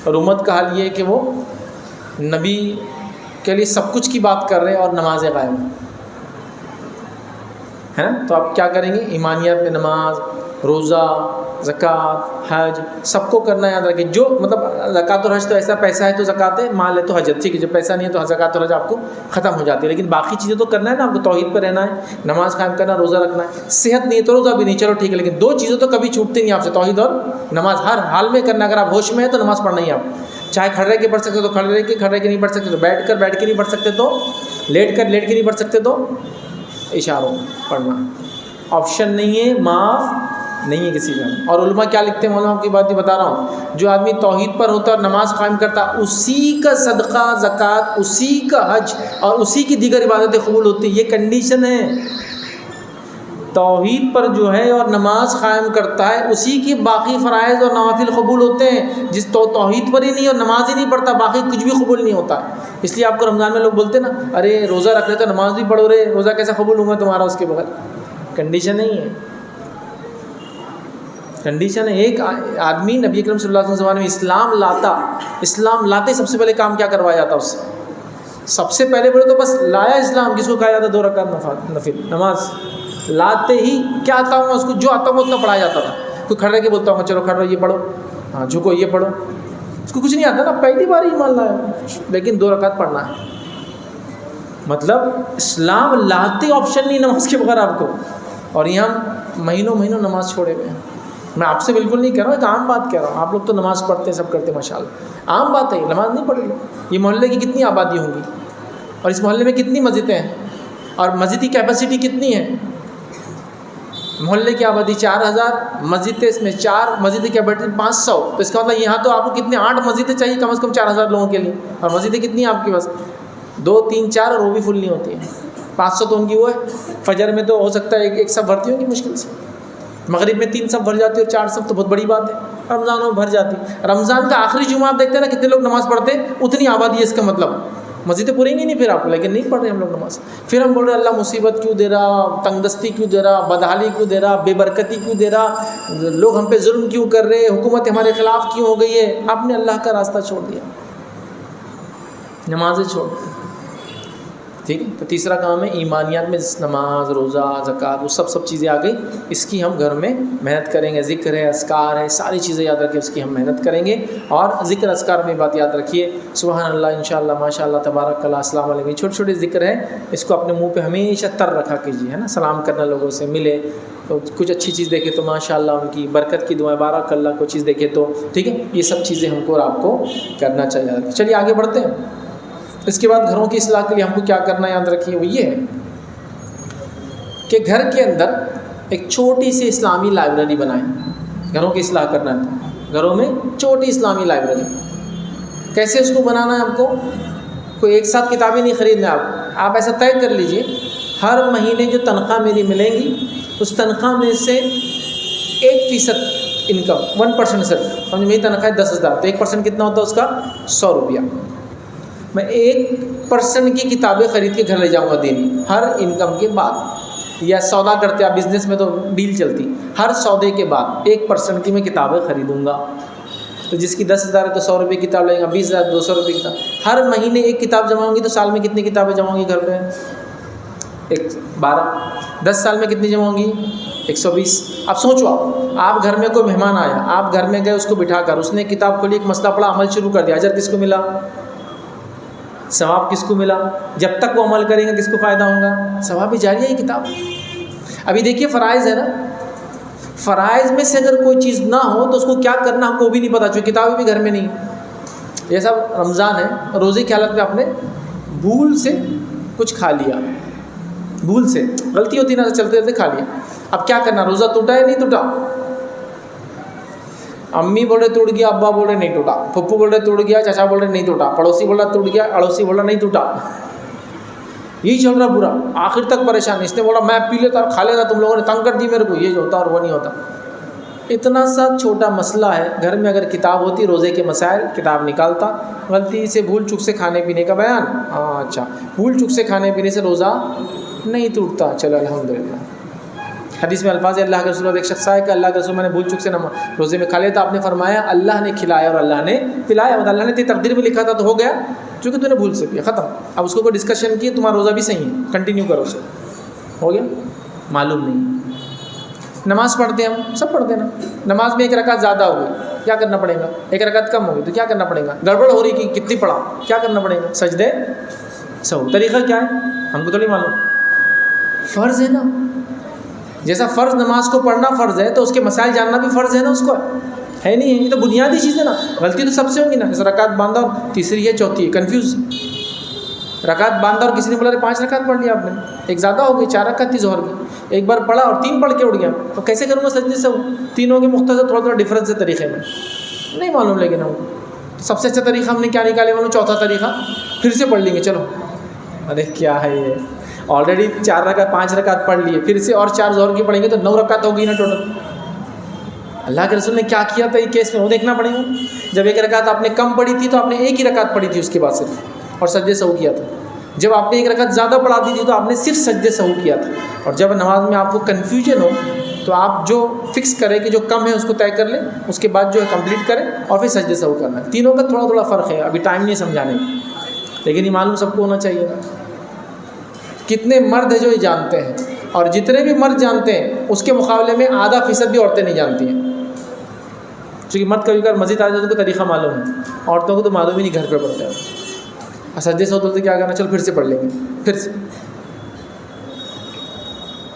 اور امت کا حال یہ ہے کہ وہ نبی کے لیے سب کچھ کی بات کر رہے ہیں اور نمازیں غائب ہے نا. تو آپ کیا کریں گے؟ ایمانیات میں نماز، روزہ، زکوٰۃ، حج سب کو کرنا ہے. یاد رکھیں جو مطلب زکوٰۃ اور حج تو ایسا پیسہ ہے تو زکوٰۃ ہے، مال ہے تو حج ہے، ٹھیک ہے. جب پیسہ نہیں ہے تو زکوٰۃ اور حج آپ کو ختم ہو جاتی ہے. لیکن باقی چیزیں تو کرنا ہے نا آپ کو. توحید پہ رہنا ہے، نماز قائم کرنا، روزہ رکھنا ہے. صحت نہیں ہے تو روزہ بھی نہیں، چلو ٹھیک ہے. لیکن 2 چیزیں تو کبھی چھوٹتی نہیں آپ سے، توحید اور نماز ہر حال میں کرنا. اگر آپ ہوش میں ہیں تو نماز پڑھنا ہی آپ، چاہے کھڑے رہ کے پڑھ سکتے تو کھڑے رہ کے نہیں پڑھ سکتے تو بیٹھ کے نہیں پڑھ سکتے تو لیٹ کے نہیں پڑھ سکتے تو اشاروں پڑھنا. آپشن نہیں ہے، معاف نہیں ہے کسی کا. اور علماء کیا لکھتے ہیں، علماء کی بات بھی بتا رہا ہوں، جو آدمی توحید پر ہوتا ہے اور نماز قائم کرتا ہے، اسی کا صدقہ، زکوٰۃ، اسی کا حج اور اسی کی دیگر عبادتیں قبول ہوتی ہیں. یہ کنڈیشن ہے. توحید پر جو ہے اور نماز قائم کرتا ہے، اسی کی باقی فرائض اور نوافل قبول ہوتے ہیں. جس توحید پر ہی نہیں اور نماز ہی نہیں پڑھتا، باقی کچھ بھی قبول نہیں ہوتا. اس لیے آپ کو رمضان میں لوگ بولتے ہیں نا، ارے روزہ رکھ رہے تو نماز بھی پڑھو رہے، روزہ کیسا قبول ہوگا تمہارا اس کے بغیر؟ کنڈیشن نہیں ہے، کنڈیشن ہے. ایک آدمی نبی اکرم صلی اللہ علیہ وسلم میں اسلام لاتے سب سے پہلے کام کیا کروایا جاتا اس سے؟ سب سے پہلے بولے تو بس لایا اسلام، کس کو کہا جاتا؟ 2 رکعت نفل نماز. لاتے ہی کیا آتا ہوں اس کو، جو آتا ہوں اتنا پڑھایا جاتا تھا. کوئی کھڑے کے بولتا ہوں چلو کھڑ رہو یہ پڑھو، ہاں جھکو یہ پڑھو، اس کو کچھ نہیں آتا نا، پہلی بار ایمان لایا، لیکن 2 رکعت پڑھنا ہے. مطلب اسلام لاتے آپشن نہیں نماز کے بغیر آپ کو. اور یہاں مہینوں نماز چھوڑے ہوئے ہیں. میں آپ سے بالکل نہیں کہہ رہا ہوں، ایک عام بات کہہ رہا ہوں. آپ لوگ تو نماز پڑھتے ہیں، سب کرتے ہیں ماشاء اللہ، عام بات ہے. نماز نہیں پڑھ رہی. یہ محلے کی کتنی آبادی ہوں گی، اور اس محلے میں کتنی مسجدیں ہیں، اور مسجد کی کیپیسٹی کتنی ہے؟ محلے کی آبادی 4000، مسجدیں اس میں 4، مسجد کی کیپیسٹی 500. تو اس کا مطلب یہاں تو آپ کو کتنے 8 مسجدیں چاہیے کم از کم 4000 لوگوں کے لیے. اور مسجدیں کتنی ہیں آپ کے پاس؟ 2 3 4، اور وہ بھی فل نہیں ہوتی ہیں. 500 تو ان کی وہ ہے. فجر میں تو ہو سکتا ہے ایک صف بھرتی ہوگی مشکل سے، مغرب میں 3 صف بھر جاتی ہے، اور 4 صف تو بہت بڑی بات ہے. رمضانوں میں بھر جاتی. رمضان کا آخری جمعہ آپ دیکھتے ہیں نا کتنے لوگ نماز پڑھتے ہیں، اتنی آبادی ہے. اس کا مطلب مسجدیں پوریں گی نہیں پھر آپ کو، لیکن نہیں پڑھ رہے ہم لوگ نماز. پھر ہم بول رہے اللہ مصیبت کیوں دے رہا، تنگ دستی کیوں دے رہا، بدحالی کیوں دے رہا، بے برکتی کیوں دے رہا، لوگ ہم پہ ظلم کیوں کر رہے، حکومت ہمارے خلاف کیوں ہو گئی ہے. آپ نے اللہ کا راستہ چھوڑ دیا، نمازیں چھوڑ دی. ٹھیک ہے. تو تیسرا کام ہے ایمانیات میں نماز، روزہ، زکوٰۃ، وہ سب چیزیں آ گئی. اس کی ہم گھر میں محنت کریں گے. ذکر ہے، اذکار ہے، ساری چیزیں یاد رکھیں، اس کی ہم محنت کریں گے. اور ذکر اذکار میں بات یاد رکھیے، سبحان اللہ، انشاءاللہ، ماشاء اللہ، تبارک اللہ، السلام علیکم، چھوٹے چھوٹے ذکر ہیں. اس کو اپنے منہ پہ ہمیشہ تر رکھا کیجیے، ہے نا. سلام کرنا، لوگوں سے ملے تو کچھ اچھی چیز دیکھے تو ماشاء اللہ ان کی برکت کی دعائیں، بارک اللہ کو چیز دیکھے تو ٹھیک ہے. یہ سب چیزیں ہم کو اور آپ کو کرنا چاہیے. چلیے آگے بڑھتے ہیں. اس کے بعد گھروں کی اصلاح کے لیے ہم کو کیا کرنا ہے یاد رکھیے، وہ یہ ہے کہ گھر کے اندر ایک چھوٹی سی اسلامی لائبریری بنائیں. گھروں کی اصلاح کرنا ہے، گھروں میں چھوٹی اسلامی لائبریری. کیسے اس کو بنانا ہے آپ کو؟ کوئی ایک ساتھ کتابیں نہیں خریدنا. آپ ایسا طے کر لیجئے، ہر مہینے جو تنخواہ میری ملے گی، اس تنخواہ میں سے 1% انکم، 1% صرف، سمجھ میری تنخواہ 10,000 تو 1% کتنا ہوتا ہے اس کا؟ 100 روپیہ. میں 1% کی کتابیں خرید کے گھر لے جاؤں گا دینی، ہر انکم کے بعد. یا سودا کرتے آپ بزنس میں تو ڈیل چلتی، ہر سودے کے بعد 1% کی میں کتابیں خریدوں گا. تو جس کی 10,000 ہے تو 100 روپے کی کتاب لیں گا، 20,000 200 روپے کی کتاب. ہر مہینے 1 کتاب جماؤں گی تو سال میں کتنی کتابیں جماؤں گی گھر پہ؟ 12. 10 سال میں کتنی جماؤں گی؟ 120. اب سوچو، آپ گھر میں کوئی مہمان آیا، آپ گھر میں گئے، اس کو بٹھا کر اس نے کتاب کھولی، ایک مسئلہ پڑھا، عمل شروع کر دیا، اجر کس کو ملا؟ ثواب کس کو ملا؟ جب تک وہ عمل کریں گے کس کو فائدہ ہوگا؟ ثواب جاریہ ہے کتاب. ابھی دیکھیے فرائض ہے نا، فرائض میں سے اگر کوئی چیز نہ ہو تو اس کو کیا کرنا ہم کو بھی نہیں پتا، چونکہ کتابیں بھی گھر میں نہیں. یہ سب رمضان ہے، روزے کی حالت میں آپ نے بھول سے کچھ کھا لیا، بھول سے غلطی ہوتی نا، چلتے چلتے کھا لیا. اب کیا کرنا، روزہ ٹوٹا یا نہیں ٹوٹا؟ امی بول رہے ٹوٹ گیا، ابا بول رہے نہیں ٹوٹا، پھپھو بول رہے ٹوٹ گیا، چچا بول رہے نہیں ٹوٹا، پڑوسی بول رہا ٹوٹ گیا، اڑوسی بول رہا نہیں ٹوٹا. یہی چل رہا برا، آخر تک پریشان. اس نے بولا میں پی لیتا اور کھا لیتا، تم لوگوں نے تنگ کر دی میرے کو، یہ جو ہوتا اور وہ نہیں ہوتا. اتنا سا چھوٹا مسئلہ ہے. گھر میں اگر کتاب ہوتی روزے کے مسائل، کتاب نکالتا. غلطی سے بھول چک سے کھانے پینے کا بیان، اچھا بھول چک سے کھانے پینے سے روزہ نہیں ٹوٹتا. چلو الحمدللہ. حدیث میں الفاظ اللہ کے رسول، ایک شخص ہے کہ اللہ کے رسول میں نے بھول چک سے روزے میں کھا لیا تھا. آپ نے فرمایا اللہ نے کھلایا اور اللہ نے پلایا. مطلب اللہ نے تیری تقدیر میں لکھا تھا تو ہو گیا، چونکہ تو نے بھول سے پیا، ختم. اب اس کو کوئی ڈسکشن کی تمہارا روزہ بھی صحیح ہے، کنٹینیو کرو اسے، ہو گیا. معلوم نہیں. نماز پڑھتے ہیں ہم سب پڑھتے ہیں نا. نماز میں ایک رکعت زیادہ ہو گئی، کیا کرنا پڑے گا؟ ایک رکعت کم ہو گئی تو کیا کرنا پڑے گا؟ گڑبڑ ہو رہی کہ کتنی پڑھا، کیا کرنا پڑے گا؟ سجدے سہو. طریقہ کیا ہے ہم کو تو نہیں معلوم. فرض ہے نا، جیسا فرض نماز کو پڑھنا فرض ہے تو اس کے مسائل جاننا بھی فرض ہے نا. اس کو ہے نہیں ہے، یہ تو بنیادی چیز ہے نا. غلطی تو سب سے ہوگی نا. جیسے رکعت باندھا اور تیسری ہے چوتھی ہے، کنفیوز. رکعت باندھا اور کسی نے بولا 5 رکعت پڑھ لیا آپ نے، ایک زیادہ ہو گئی، 4 رکعت تھی ظہر کی. ایک بار پڑھا اور 3 پڑھ کے اڑ گیا، تو کیسے کروں گا سجدے سے؟ تینوں کے مختصر تھوڑا تھوڑا ڈفرینس ہے طریقے میں، نہیں معلوم. لیکن ہم سب سے اچھا طریقہ ہم نے کیا نکالے معلوم؟ چوتھا طریقہ پھر سے پڑھ لیں گے. چلو ارے کیا ہے یہ، آلریڈی 4 رکعت 5 رکعت پڑھ لیے، پھر سے اور 4 ظہر کی پڑھیں گے تو 9 رکعت ہو گئی نا ٹوٹل. اللہ کے رسول نے کیا کیا تھا یہ کیس میں وہ دیکھنا پڑے گا. جب ایک رکعت آپ نے کم پڑھی تھی تو آپ نے ایک ہی رکعت پڑھی تھی اس کے بعد صرف، اور سجدے سہو کیا تھا. جب آپ نے ایک رکعت زیادہ پڑھا دی تھی تو آپ نے صرف سجدے سہو کیا تھا. اور جب نماز میں آپ کو کنفیوژن ہو تو آپ جو فکس کریں کہ جو کم ہے اس کو طے کر لیں، اس کے بعد جو ہے کمپلیٹ کریں اور پھر سجدے سہو کرنا ہے. تینوں کا تھوڑا تھوڑا فرق ہے، ابھی ٹائم نہیں سمجھانے کا، لیکن یہ معلوم سب کو ہونا چاہیے. کتنے مرد ہیں جو یہ جانتے ہیں، اور جتنے بھی مرد جانتے ہیں اس کے مقابلے میں آدھا فیصد بھی عورتیں نہیں جانتی ہیں. چونکہ مرد کبھی کبھار مزید آ جاتے کو طریقہ معلوم ہے، عورتوں کو تو معلوم ہی نہیں، گھر پہ پڑھتے ہیں. سجدے سے ہوتے کیا کرنا، چل پھر سے پڑھ لیں گے پھر سے.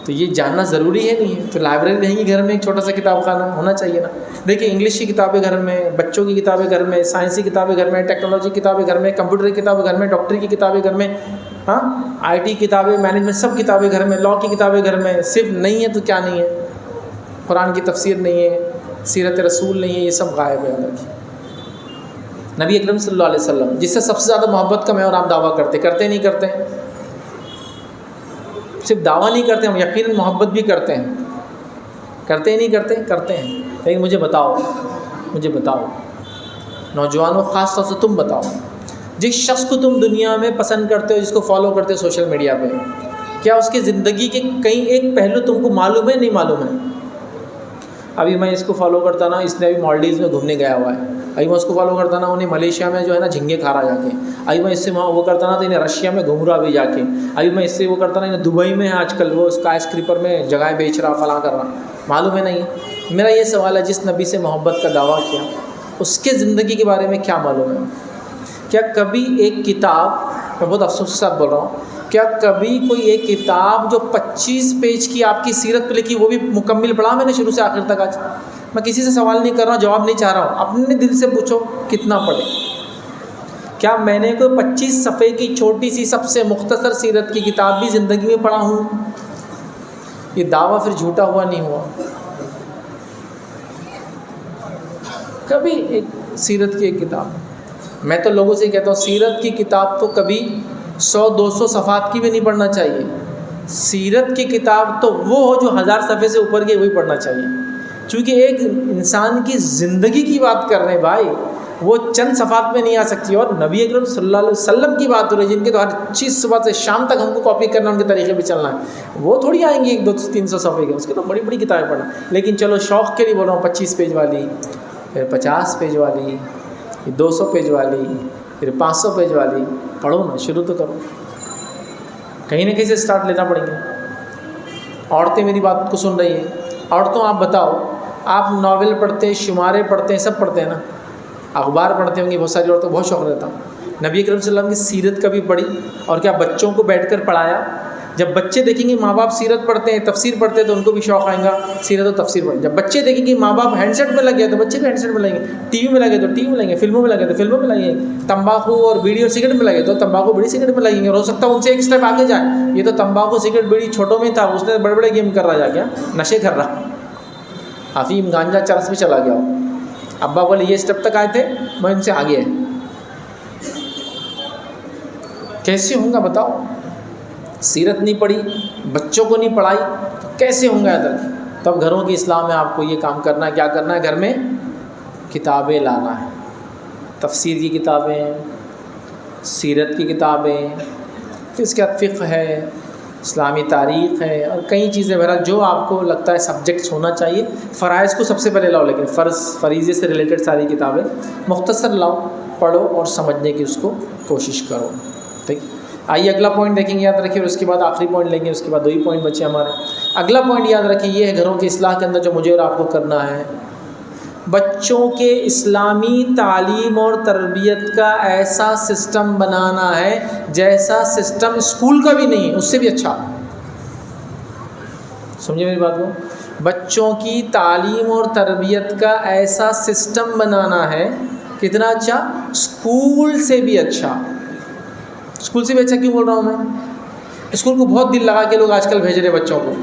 تو یہ جاننا ضروری ہے نہیں ہے. تو لائبریری رہیں گی گھر میں، ایک چھوٹا سا کتاب خانہ ہونا چاہیے نا. دیکھیے انگلش کی کتابیں گھر میں، بچوں کی کتابیں گھر میں، سائنسی کتابیں گھر میں، ٹیکنالوجی کی کتابیں گھر میں، کمپیوٹر کی کتابیں گھر میں، ڈاکٹری کی کتابیں گھر میں، ہاں آئی ٹی کتابیں، مینجمنٹ سب کتابیں گھر میں، لاء کی کتابیں گھر میں. صرف نہیں ہے تو کیا نہیں ہے؟ قرآن کی تفسیر نہیں ہے، سیرت رسول نہیں ہے، یہ سب غائب ہے اندر کی. نبی اکرم صلی اللہ علیہ وسلم جس سے سب سے زیادہ محبت کا میں اور آپ دعویٰ کرتے نہیں کرتے ہیں؟ صرف دعویٰ نہیں کرتے، ہم یقیناً محبت بھی کرتے ہیں. کرتے ہی نہیں کرتے ہیں. لیکن مجھے بتاؤ نوجوانوں، خاص طور سے تم بتاؤ، جس شخص کو تم دنیا میں پسند کرتے ہو، جس کو فالو کرتے ہو سوشل میڈیا پہ، کیا اس کی زندگی کے کہیں ایک پہلو تم کو معلوم ہے نہیں معلوم ہے؟ ابھی میں اس کو فالو کرتا نا، اس نے ابھی مالڈیوز میں گھومنے گیا ہوا ہے. ابھی میں اس کو فالو کرتا نا، انہیں ملیشیا میں جو ہے نا جھنگے کھا رہا جا کے. ابھی میں اس سے وہ کرتا نا تو انہیں رشیا میں گھوم رہا بھی جا کے. ابھی میں اس سے وہ کرتا نا، انہیں دبئی میں آج کل وہ اسکائی اسکریپر میں جگہ بیچ رہا، فلاں کر رہا. معلوم ہے نہیں؟ میرا یہ سوال ہے، جس نبی سے محبت کا دعویٰ کیا، اس کے زندگی کے بارے میں کیا معلوم ہے؟ کیا کبھی ایک کتاب، میں بہت افسوس کے ساتھ بول رہا ہوں، کیا کبھی کوئی ایک کتاب جو 25 پیج کی آپ کی سیرت پہ لکھی وہ بھی مکمل پڑھا میں نے شروع سے آخر تک؟ آج میں کسی سے سوال نہیں کر رہا ہوں، جواب نہیں چاہ رہا ہوں، اپنے دل سے پوچھو کتنا پڑھے. کیا میں نے کوئی 25 صفحے کی چھوٹی سی سب سے مختصر سیرت کی کتاب بھی زندگی میں پڑھا ہوں؟ یہ دعویٰ پھر جھوٹا ہوا نہیں ہوا؟ کبھی ایک سیرت کی ایک کتاب، میں تو لوگوں سے کہتا ہوں سیرت کی کتاب تو کبھی 100-200 صفحات کی بھی نہیں پڑھنا چاہیے. سیرت کی کتاب تو وہ ہو جو 1000 صفحے سے اوپر کی، وہی پڑھنا چاہیے. چونکہ ایک انسان کی زندگی کی بات کر رہے ہیں بھائی، وہ چند صفحات میں نہیں آ سکتی. اور نبی اکرم صلی اللہ علیہ وسلم کی بات ہو رہی ہے، جن کے تو ہر چیز صبح سے شام تک ہم کو کاپی کرنا، ان کے طریقے پہ چلنا ہے. وہ تھوڑی آئیں گی 100-200-300 صفحے کے، اس کے تو بڑی بڑی کتابیں پڑھنا. لیکن چلو شوق کے لیے بول رہا ہوں، 25 پیج والی، پھر 50 پیج والی، پھر 200 پیج والی، پھر 500 پیج والی پڑھو نا. شروع تو کرو، کہیں نہ کہیں سے اسٹارٹ لینا پڑیں گے. عورتیں میری بات کو سن رہی ہیں، عورتوں آپ بتاؤ، آپ ناول پڑھتے ہیں، شمارے پڑھتے ہیں، سب پڑھتے ہیں نا، اخبار پڑھتے ہوں گے. بہت ساری عورتوں کو بہت شوق رہتا. نبی اکرم صلی اللہ علیہ وسلم کی سیرت کبھی پڑھی؟ اور کیا بچوں کو بیٹھ کر پڑھایا؟ جب بچے دیکھیں گے ماں باپ سیرت پڑھتے ہیں، تفسیر پڑھتے ہیں، تو ان کو بھی شوق آئے گا سیرت و تفسیر پڑھیں. جب بچے دیکھیں گے ماں باپ ہینڈ سیٹ میں لگے تو بچے بھی ہینڈ سیٹ میں لگیں گے، ٹی وی میں لگے تو ٹی وی میں لگیں گے، فلموں میں لگے تو فلموں میں لگیں گے، تمباکو اور بیڑی اور سگریٹ میں لگے تو تمباکو بیڑی سگریٹ میں لگیں گے. اور ہو سکتا ہے ان سے ایک اسٹیپ آگے جائے. یہ تو تمباکو سگریٹ بیڑی چھوٹوں میں تھا، اس نے بڑے بڑے گیم کر رہا جا کے نشے کر رہا، افیم گانجا چرس پہ چلا گیا. ابا بولے یہ اسٹیپ تک آئے تھے، میں ان سے آگے ہے. کیسے ہوں گا بتاؤ؟ سیرت نہیں پڑھی، بچوں کو نہیں پڑھائی، کیسے ہوں گا ادھر؟ تب گھروں کی اصلاح میں آپ کو یہ کام کرنا ہے. کیا کرنا ہے؟ گھر میں کتابیں لانا ہے، تفسیر کی کتابیں، سیرت کی کتابیں، پھر اس کے بعد فقہ ہے، اسلامی تاریخ ہے، اور کئی چیزیں. بہرحال جو آپ کو لگتا ہے سبجیکٹس ہونا چاہیے. فرائض کو سب سے پہلے لاؤ، لیکن فریضے سے ریلیٹڈ ساری کتابیں مختصر لاؤ، پڑھو اور سمجھنے کی اس کو کوشش کرو. ٹھیک. آئیے اگلا پوائنٹ دیکھیں گے، یاد رکھیے، اور اس کے بعد آخری پوائنٹ لیں گے، اس کے بعد 2 ہی پوائنٹ بچے ہمارے. اگلا پوائنٹ یاد رکھیں، یہ ہے گھروں کی اصلاح کے اندر جو مجھے اور آپ کو کرنا ہے، بچوں کے اسلامی تعلیم اور تربیت کا ایسا سسٹم بنانا ہے جیسا سسٹم اسکول کا بھی نہیں، اس سے بھی اچھا. سمجھے میری بات کو؟ بچوں کی تعلیم اور تربیت کا ایسا سسٹم بنانا ہے، کتنا اچھا؟ اسکول سے بھی اچھا. اسکول سے بھی اچھا کیوں بول رہا ہوں میں؟ اسکول کو بہت دل لگا کے لوگ آج کل بھیج رہے بچوں کو،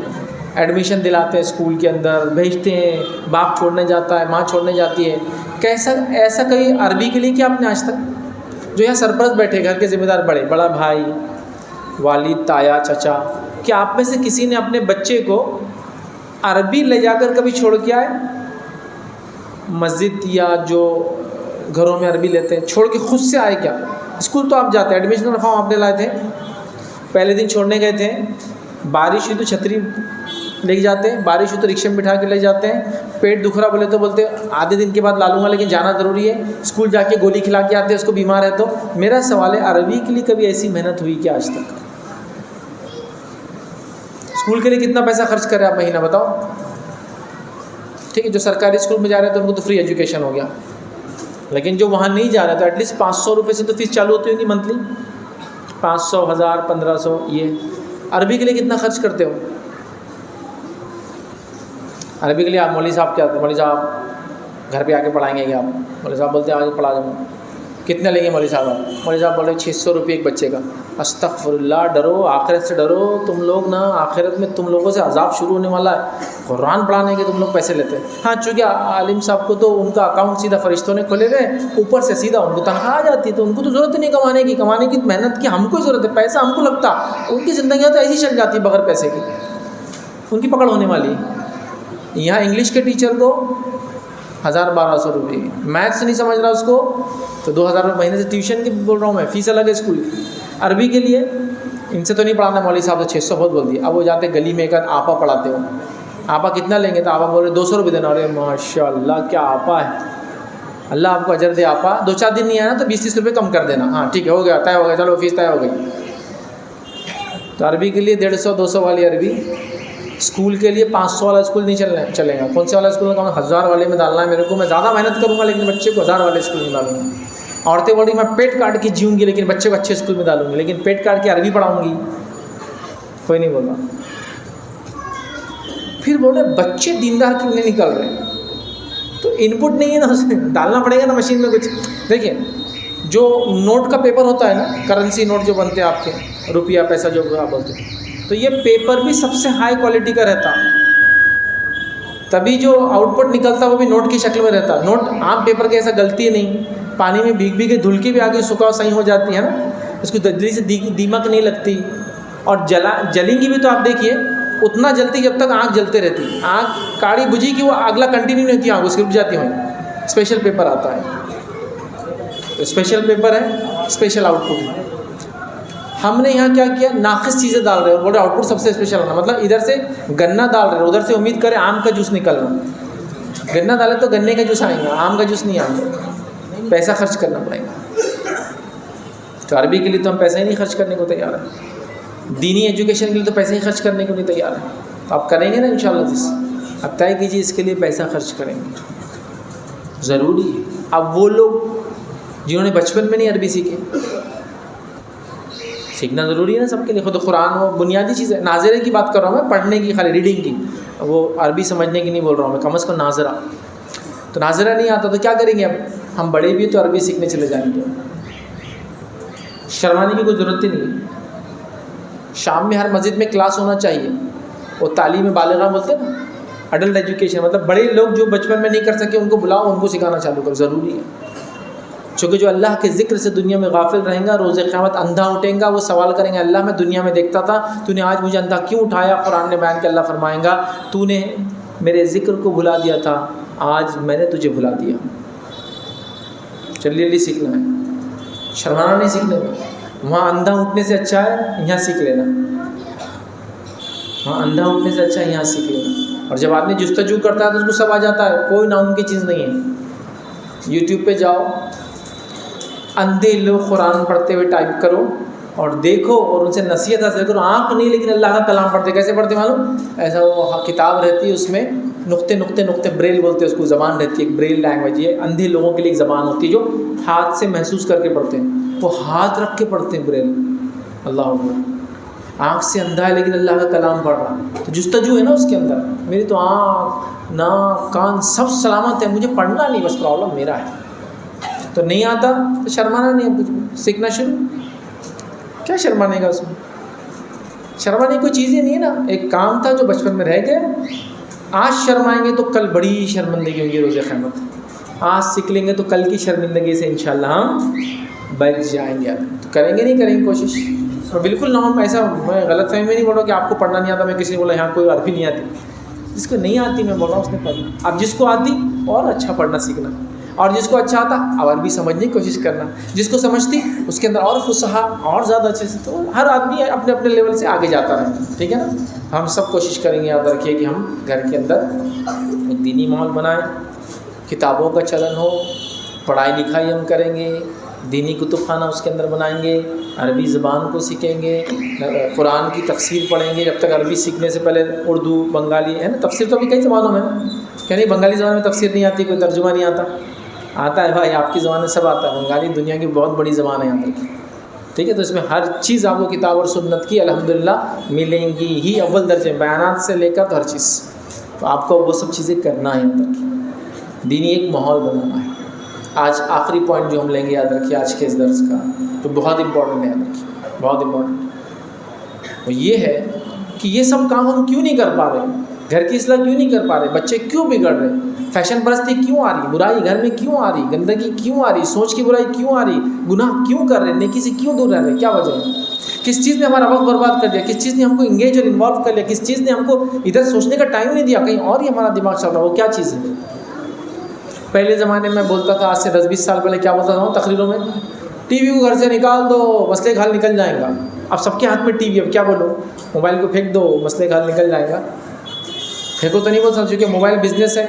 ایڈمیشن دلاتے ہیں اسکول کے اندر، بھیجتے ہیں، باپ چھوڑنے جاتا ہے، ماں چھوڑنے جاتی ہے. کیسا ایسا کبھی عربی کے لیے کیا آپ نے آج تک؟ جو یہاں سرپرست بیٹھے، گھر کے ذمہ دار بڑا بھائی، والد، تایا، چچا، کیا آپ میں سے کسی نے اپنے بچے کو عربی لے جا کر کبھی چھوڑ کے آئے؟ مسجد یا جو گھروں میں عربی لیتے ہیں چھوڑ کے خود سے آئے کیا؟ اسکول تو آپ جاتے ہیں، ایڈمیشن کا فارم آپ نے لائے تھے، پہلے دن چھوڑنے گئے تھے، بارش ہوئی تو چھتری لے کے جاتے ہیں، بارش ہوئی تو رکشے میں بٹھا کے لے جاتے ہیں، پیٹ دکھ رہا بولے تو بولتے آدھے دن کے بعد لا لوں گا لیکن جانا ضروری ہے. اسکول جا کے گولی کھلا کے آتے ہیں، اس کو بیمار ہے. تو میرا سوال ہے، عربی کے لیے کبھی ایسی محنت ہوئی کیا آج تک؟ اسکول کے لیے کتنا پیسہ خرچ کرے آپ مہینہ بتاؤ؟ ٹھیک ہے، جو سرکاری اسکول میں جا رہے ہیں تو ان کو تو فری ایجوکیشن ہو گیا، لیکن جو وہاں نہیں جا رہا تو ایٹ لیسٹ 500 روپے سے تو فیس چالو ہوتی ہوگی منتھلی، 500، 1000، 1500. یہ عربی کے لیے کتنا خرچ کرتے ہو؟ عربی کے لیے آپ مولوی صاحب کیا، مولوی صاحب گھر پہ آ کے پڑھائیں گے کیا؟ آپ مولوی صاحب بولتے ہیں آج پڑھا دوں. کتنے لیں گے مولوی صاحب؟ مولوی صاحب بولے 600 روپے ایک بچے کا. استغفر اللہ، ڈرو آخرت سے، ڈرو تم لوگ نا، آخرت میں تم لوگوں سے عذاب شروع ہونے والا ہے. قرآن پڑھانے کے تم لوگ پیسے لیتے ہیں. ہاں چونکہ عالم صاحب کو تو ان کا اکاؤنٹ سیدھا فرشتوں نے کھولے ہوئے، اوپر سے سیدھا ان کو تنخواہ آ جاتی ہے، تو ان کو تو ضرورت ہی نہیں کمانے کی محنت کی. ہم کو ضرورت ہے، پیسہ ہم کو لگتا، ان کی زندگیاں تو ایسی چل جاتی بغیر پیسے کی، ان کی پکڑ ہونے والی. یہاں انگلش کے ٹیچر کو 1000-1200 روپئے، میتھس نہیں سمجھ رہا اس کو تو 2000 روپئے مہینے سے ٹیوشن کی بول رہا ہوں میں، فیس الگ ہے اسکول کی. عربی کے لیے ان سے تو نہیں پڑھانا، مولوی صاحب تو 600 بہت بول دیا. اب وہ جاتے گلی میں ایک آپا پڑھاتے ہو، آپا کتنا لیں گے؟ تو آپا بول رہے 200 روپئے دینا. ارے ماشاء اللہ کیا آپا ہے، اللہ آپ کو اجر دے. آپا 2-4 دن نہیں آیا نا تو 20-30 روپئے کم کر دینا. ہاں ٹھیک ہے، ہو گیا، طے ہو گیا، چلو فیس طے ہو گئی. تو عربی کے لیے 150-200 والی عربی، اسکول کے لیے 500 والا اسکول نہیں چلے گا. کون سے والا اسکول میں 1000 والے میں ڈالنا ہے میرے کو. میں زیادہ محنت کروں گا لیکن بچے کو 1000 والے اسکول میں ڈالوں گا. عورتیں بول رہی میں پیٹ کاٹ کے جیوں گی لیکن بچے کو اچھے اسکول میں ڈالوں گی، لیکن پیٹ کاٹ کے عربی پڑھاؤں گی. کوئی نہیں بول رہا. پھر بول رہے بچے دیندار کیوں نہیں نکل رہے؟ تو ان پٹ نہیں ہے نا، اسے ڈالنا پڑے گا نا مشین میں کچھ. دیکھیں جو نوٹ کا پیپر ہوتا ہے نا، کرنسی نوٹ جو بنتے ہیں آپ کے، روپیہ پیسہ جو آپ بولتے ہیں، تو یہ پیپر بھی سب سے ہائی کوالٹی کا رہتا، تبھی جو آؤٹ پٹ نکلتا وہ بھی نوٹ کی شکل میں رہتا. نوٹ عام پیپر کے ایسا گلتی نہیں، پانی میں بھیگ کے دھل کے بھی آگے سکھاؤ صحیح ہو جاتی ہے نا، اس کو جلدی سے دیمک نہیں لگتی. اور جلیں گی بھی تو آپ دیکھیے اتنا جلتی جب تک آنکھ جلتے رہتی، آنکھ کاڑی بجھی کہ وہ اگلا کنٹینیو نہیں ہوتی، آنکھ اس کی رک جاتی ہوئی. اسپیشل پیپر آتا ہے، اسپیشل پیپر ہے، اسپیشل آؤٹ پٹ ہے. ہم نے یہاں کیا کیا، ناقص چیزیں ڈال رہے ہیں، بول رہے آؤٹ پٹ سب سے اسپیشل ہونا، مطلب ادھر سے گنا ڈال رہے ہیں، ادھر سے امید کرے آم کا جوس نکلنا. گنا ڈالے تو گنے کا جوس آئے گا، آم کا جوس نہیں آئے گا، پیسہ خرچ کرنا پڑے گا. تو عربی کے لیے تو ہم پیسہ ہی نہیں خرچ کرنے کو تیار ہیں، دینی ایجوکیشن کے لیے تو پیسے ہی خرچ کرنے کو نہیں تیار ہیں. تو آپ کریں گے نا انشاءاللہ. اب طے کیجیے اس کے لیے پیسہ خرچ کریں گے، ضروری ہے. اب وہ لوگ جنہوں نے بچپن میں نہیں عربی سیکھے، سیکھنا ضروری ہے نا سب کے لیے. خود قرآن وہ بنیادی چیز ہے. ناظرے کی بات کر رہا ہوں میں, پڑھنے کی, خالی ریڈنگ کی, وہ عربی سمجھنے کی نہیں بول رہا ہوں میں, کم از کم ناظرہ. تو ناظرہ نہیں آتا تو کیا کریں گے؟ اب ہم بڑے بھی تو عربی سیکھنے چلے جائیں گے. شرمانے کی کوئی ضرورت ہی نہیں ہے. شام میں ہر مسجد میں کلاس ہونا چاہیے. وہ تعلیم بالغہ بولتے ہیں نا, اڈلٹ ایجوکیشن, مطلب بڑے لوگ جو بچپن میں نہیں کر سکے ان کو بلاؤ, ان کو سکھانا چالو کرو, ضروری ہے. چونکہ جو اللہ کے ذکر سے دنیا میں غافل رہیں گا, روز قیامت اندھا اٹھیں گا, وہ سوال کریں گے اللہ میں دنیا میں دیکھتا تھا, تو نے آج مجھے اندھا کیوں اٹھایا؟ قرآن نے بیان کہ اللہ فرمائیں گا تو نے میرے ذکر کو بھلا دیا تھا, آج میں نے تجھے بھلا دیا. جلدی سیکھنا ہے, شرمانا نہیں سیکھنے میں. وہاں اندھا اٹھنے سے اچھا ہے یہاں سیکھ لینا, وہاں اندھا اٹھنے سے اچھا ہے یہاں سیکھ لینا. اور جب آدمی جستجو کرتا ہے تو اس کو سب آ جاتا ہے, کوئی نام کی چیز نہیں ہے. یوٹیوب پہ جاؤ, اندھے لوگ قرآن پڑھتے ہوئے ٹائپ کرو اور دیکھو, اور ان سے نصیحت حاصل کرو. آنکھ نہیں لیکن اللہ کا کلام پڑھتے. کیسے پڑھتے معلوم؟ ایسا وہ کتاب رہتی ہے, اس میں نقطے بریل بولتے ہیں اس کو, زبان رہتی ہے, ایک بریل لینگویج. یہ اندھے لوگوں کے لیے ایک زبان ہوتی ہے جو ہاتھ سے محسوس کر کے پڑھتے ہیں, وہ ہاتھ رکھ کے پڑھتے ہیں بریل. اللہ اکبر. آنکھ سے اندھا ہے لیکن اللہ کا کلام پڑھ رہا, تو جستجو ہے نا اس کے اندر. میری تو آنکھ ناک کان سب سلامت ہے, مجھے پڑھنا نہیں, بس پرابلم میرا ہے. تو نہیں آتا تو شرمانا نہیں ہے, کچھ سیکھنا شروع. کیا شرمانے کا اس میں؟ شرمانے کی کوئی چیز ہی نہیں ہے نا. ایک کام تھا جو بچپن میں رہ گیا, آج شرمائیں گے تو کل بڑی شرمندگی ہوگی روز قیامت. آج سیکھ لیں گے تو کل کی شرمندگی سے انشاءاللہ ہم بچ جائیں گے. تو کریں گے کوشش. اور بالکل نہ ہم ایسا, میں غلط فہمی میں نہیں بول رہا کہ آپ کو پڑھنا نہیں آتا. میں کسی نے بولا یہاں کوئی عربی نہیں آتی, جس کو نہیں آتی میں بول رہا ہوں اس نے پڑھنا. اب جس کو آتی اور اچھا پڑھنا سیکھنا, اور جس کو اچھا آتا اب عربی سمجھنے کی کوشش کرنا. جس کو سمجھتی اس کے اندر اور فصحا اور زیادہ اچھے سے. تو ہر آدمی اپنے اپنے لیول سے آگے جاتا رہے, ٹھیک ہے نا. ہم سب کوشش کریں گے, یاد رکھیے کہ ہم گھر کے اندر ایک دینی ماحول بنائیں, کتابوں کا چلن ہو, پڑھائی لکھائی ہم کریں گے, دینی کتب خانہ اس کے اندر بنائیں گے, عربی زبان کو سیکھیں گے, قرآن کی تفسیر پڑھیں گے. جب تک عربی سیکھنے سے پہلے اردو بنگالی ہے نا, تفسیر تو ابھی کئی زبانوں میں ہے کہ نہیں. بنگالی زبان میں تفسیر نہیں آتی, کوئی ترجمہ نہیں آتا. آتا ہے بھائی, آپ کی زبان میں سب آتا ہے. بنگالی دنیا کی بہت بڑی زبان ہے یہاں تک, ٹھیک ہے. تو اس میں ہر چیز آپ کو کتاب اور سنت کی الحمدللہ ملیں گی ہی, اول درجے بیانات سے لے کر ہر چیز. تو آپ کو وہ سب چیزیں کرنا ہے, یہاں تک دینی ایک ماحول بنانا ہے. آج آخری پوائنٹ جو ہم لیں گے, یاد رکھیے آج کے اس درس کا, تو بہت امپورٹنٹ ہے, یاد رکھیے بہت امپورٹنٹ. وہ یہ ہے کہ یہ سب کام ہم کیوں نہیں کر پا رہے, گھر کی اصلاح کیوں نہیں کر پا رہے, بچے کیوں بگڑ رہے, فیشن پرستی کیوں آ رہی, برائی گھر میں کیوں آ رہی, گندگی کیوں آ رہی, سوچ کی برائی کیوں آ رہی, گناہ کیوں کر رہے, نیکی سے کیوں دور رہ رہے, کیا وجہ ہے؟ کس چیز نے ہمارا وقت برباد کر دیا, کس چیز نے ہم کو انگیج اور انوالو کر لیا, کس چیز نے ہم کو ادھر سوچنے کا ٹائم نہیں دیا, کہیں اور ہی ہمارا دماغ چل رہا, وہ کیا چیز ہے؟ پہلے زمانے میں بولتا تھا, آج سے 10-20 سال پہلے کیا بولتا تھا تقریروں میں, ٹی وی کو گھر سے نکال دو مسئلے کا حل نکل جائے گا. اب سب کے ہاتھ میں ٹی وی, اب کیا بولو, موبائل کو پھینک دو مسئلے کا حل نکل جائے گا. پھینکو تو نہیں بول سکتا, کیونکہ موبائل بزنس ہے,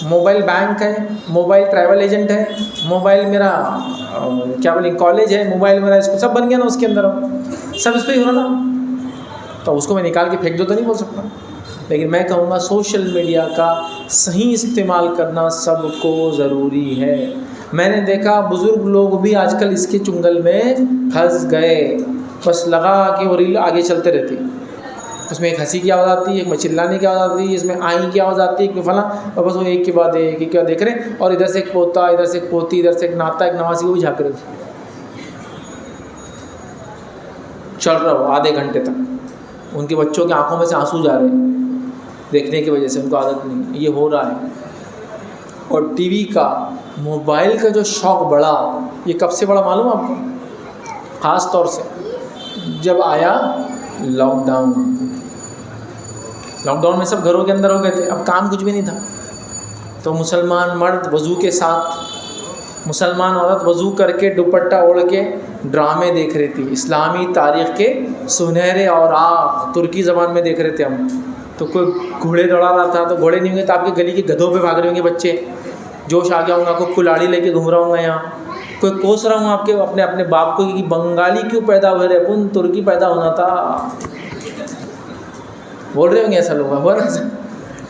موبائل بینک ہے, موبائل ٹریول ایجنٹ ہے, موبائل میرا کیا بولیں کالج ہے, موبائل میرا اسکول, سب بن گیا نا اس کے اندر, سب اس پہ ہی ہو رہا نا. تو اس کو میں نکال کے پھینک دو تو نہیں بول سکتا. لیکن میں کہوں گا سوشل میڈیا کا صحیح استعمال کرنا سب کو ضروری ہے. میں نے دیکھا بزرگ لوگ بھی آج کل اس کے چنگل میں پھنس گئے, بس لگا کہ وہ ریل آگے چلتے رہتی, اس میں ایک ہنسی کی آواز آتی ہے, ایک میں چلانے کی آواز آتی ہے, اس میں آئیں کی آواز آتی ہے, ایک میں فلاں, اور بس وہ ایک کے بعد ایک کیا دیکھ رہے ہیں, اور ادھر سے ایک پوتا, ادھر سے ایک پوتی, ادھر سے ایک ناتا, ایک نواسی, وہ بھی جھانک رہے چل رہا ہو آدھے گھنٹے تک. ان کے بچوں کی آنکھوں میں سے آنسو جا رہے ہیں دیکھنے کی وجہ سے, ان کو عادت نہیں, یہ ہو رہا ہے. اور ٹی وی کا, موبائل کا جو شوق بڑھا, یہ کب سے بڑا معلوم آپ کو؟ خاص طور سے جب آیا لاک ڈاؤن. لاک ڈاؤن میں سب گھروں کے اندر ہو گئے تھے, اب کام کچھ بھی نہیں تھا. تو مسلمان مرد وضو کے ساتھ, مسلمان عورت وضو کر کے دوپٹہ اوڑھ کے ڈرامے دیکھ رہی تھی, اسلامی تاریخ کے سنہرے اوراق ترکی زبان میں دیکھ رہے تھے ہم. تو کوئی گھوڑے دوڑا رہا تھا, تو گھوڑے نہیں ہوں گے تو آپ کے گلی کے گدھوں پہ بھاگ رہے ہوں گے بچے, جوش آ گیا ہوں گا, کوئی کلاڑی لے کے گھوم رہا ہوں گا یہاں, کوئی کوس رہا ہوں آپ کے اپنے باپ کو کہ بنگالی کیوں پیدا ہوئے رہے, اپن ترکی پیدا ہونا تھا, بول رہے ہوں گے ایسا لوگ, ہوا نا,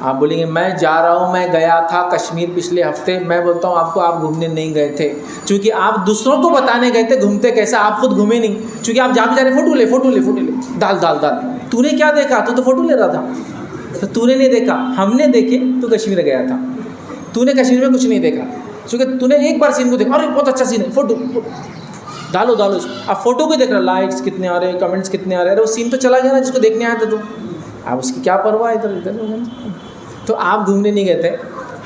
آپ بولیں گے میں جا رہا ہوں, میں گیا تھا کشمیر پچھلے ہفتے. میں بولتا ہوں آپ کو آپ گھومنے نہیں گئے تھے, چونکہ آپ دوسروں کو بتانے گئے تھے گھومتے کیسا, آپ خود گھومے نہیں. چونکہ آپ جا بھی جا رہے فوٹو لے فوٹو لے فوٹو لے, دال دال دال. تو نے کیا دیکھا, تو فوٹو لے رہا تھا. تو نے نہیں دیکھا, ہم نے دیکھے. تو کشمیر گیا تھا, تو نے کشمیر میں کچھ نہیں دیکھا, چونکہ تو نے ایک بار سین کو دیکھا, ارے بہت اچھا سین ہے, فوٹو ڈالو ڈالو. اب فوٹو کو دیکھ رہا, لائکس کتنے آ رہے ہیں, کمنٹس کتنے آ رہے ہیں. ارے وہ سین تو چلا گیا نا جس کو دیکھنے آیا تھا. تو اب اس کی کیا پرواہ ہے ادھر ادھر. تو آپ گھومنے نہیں گئے تھے,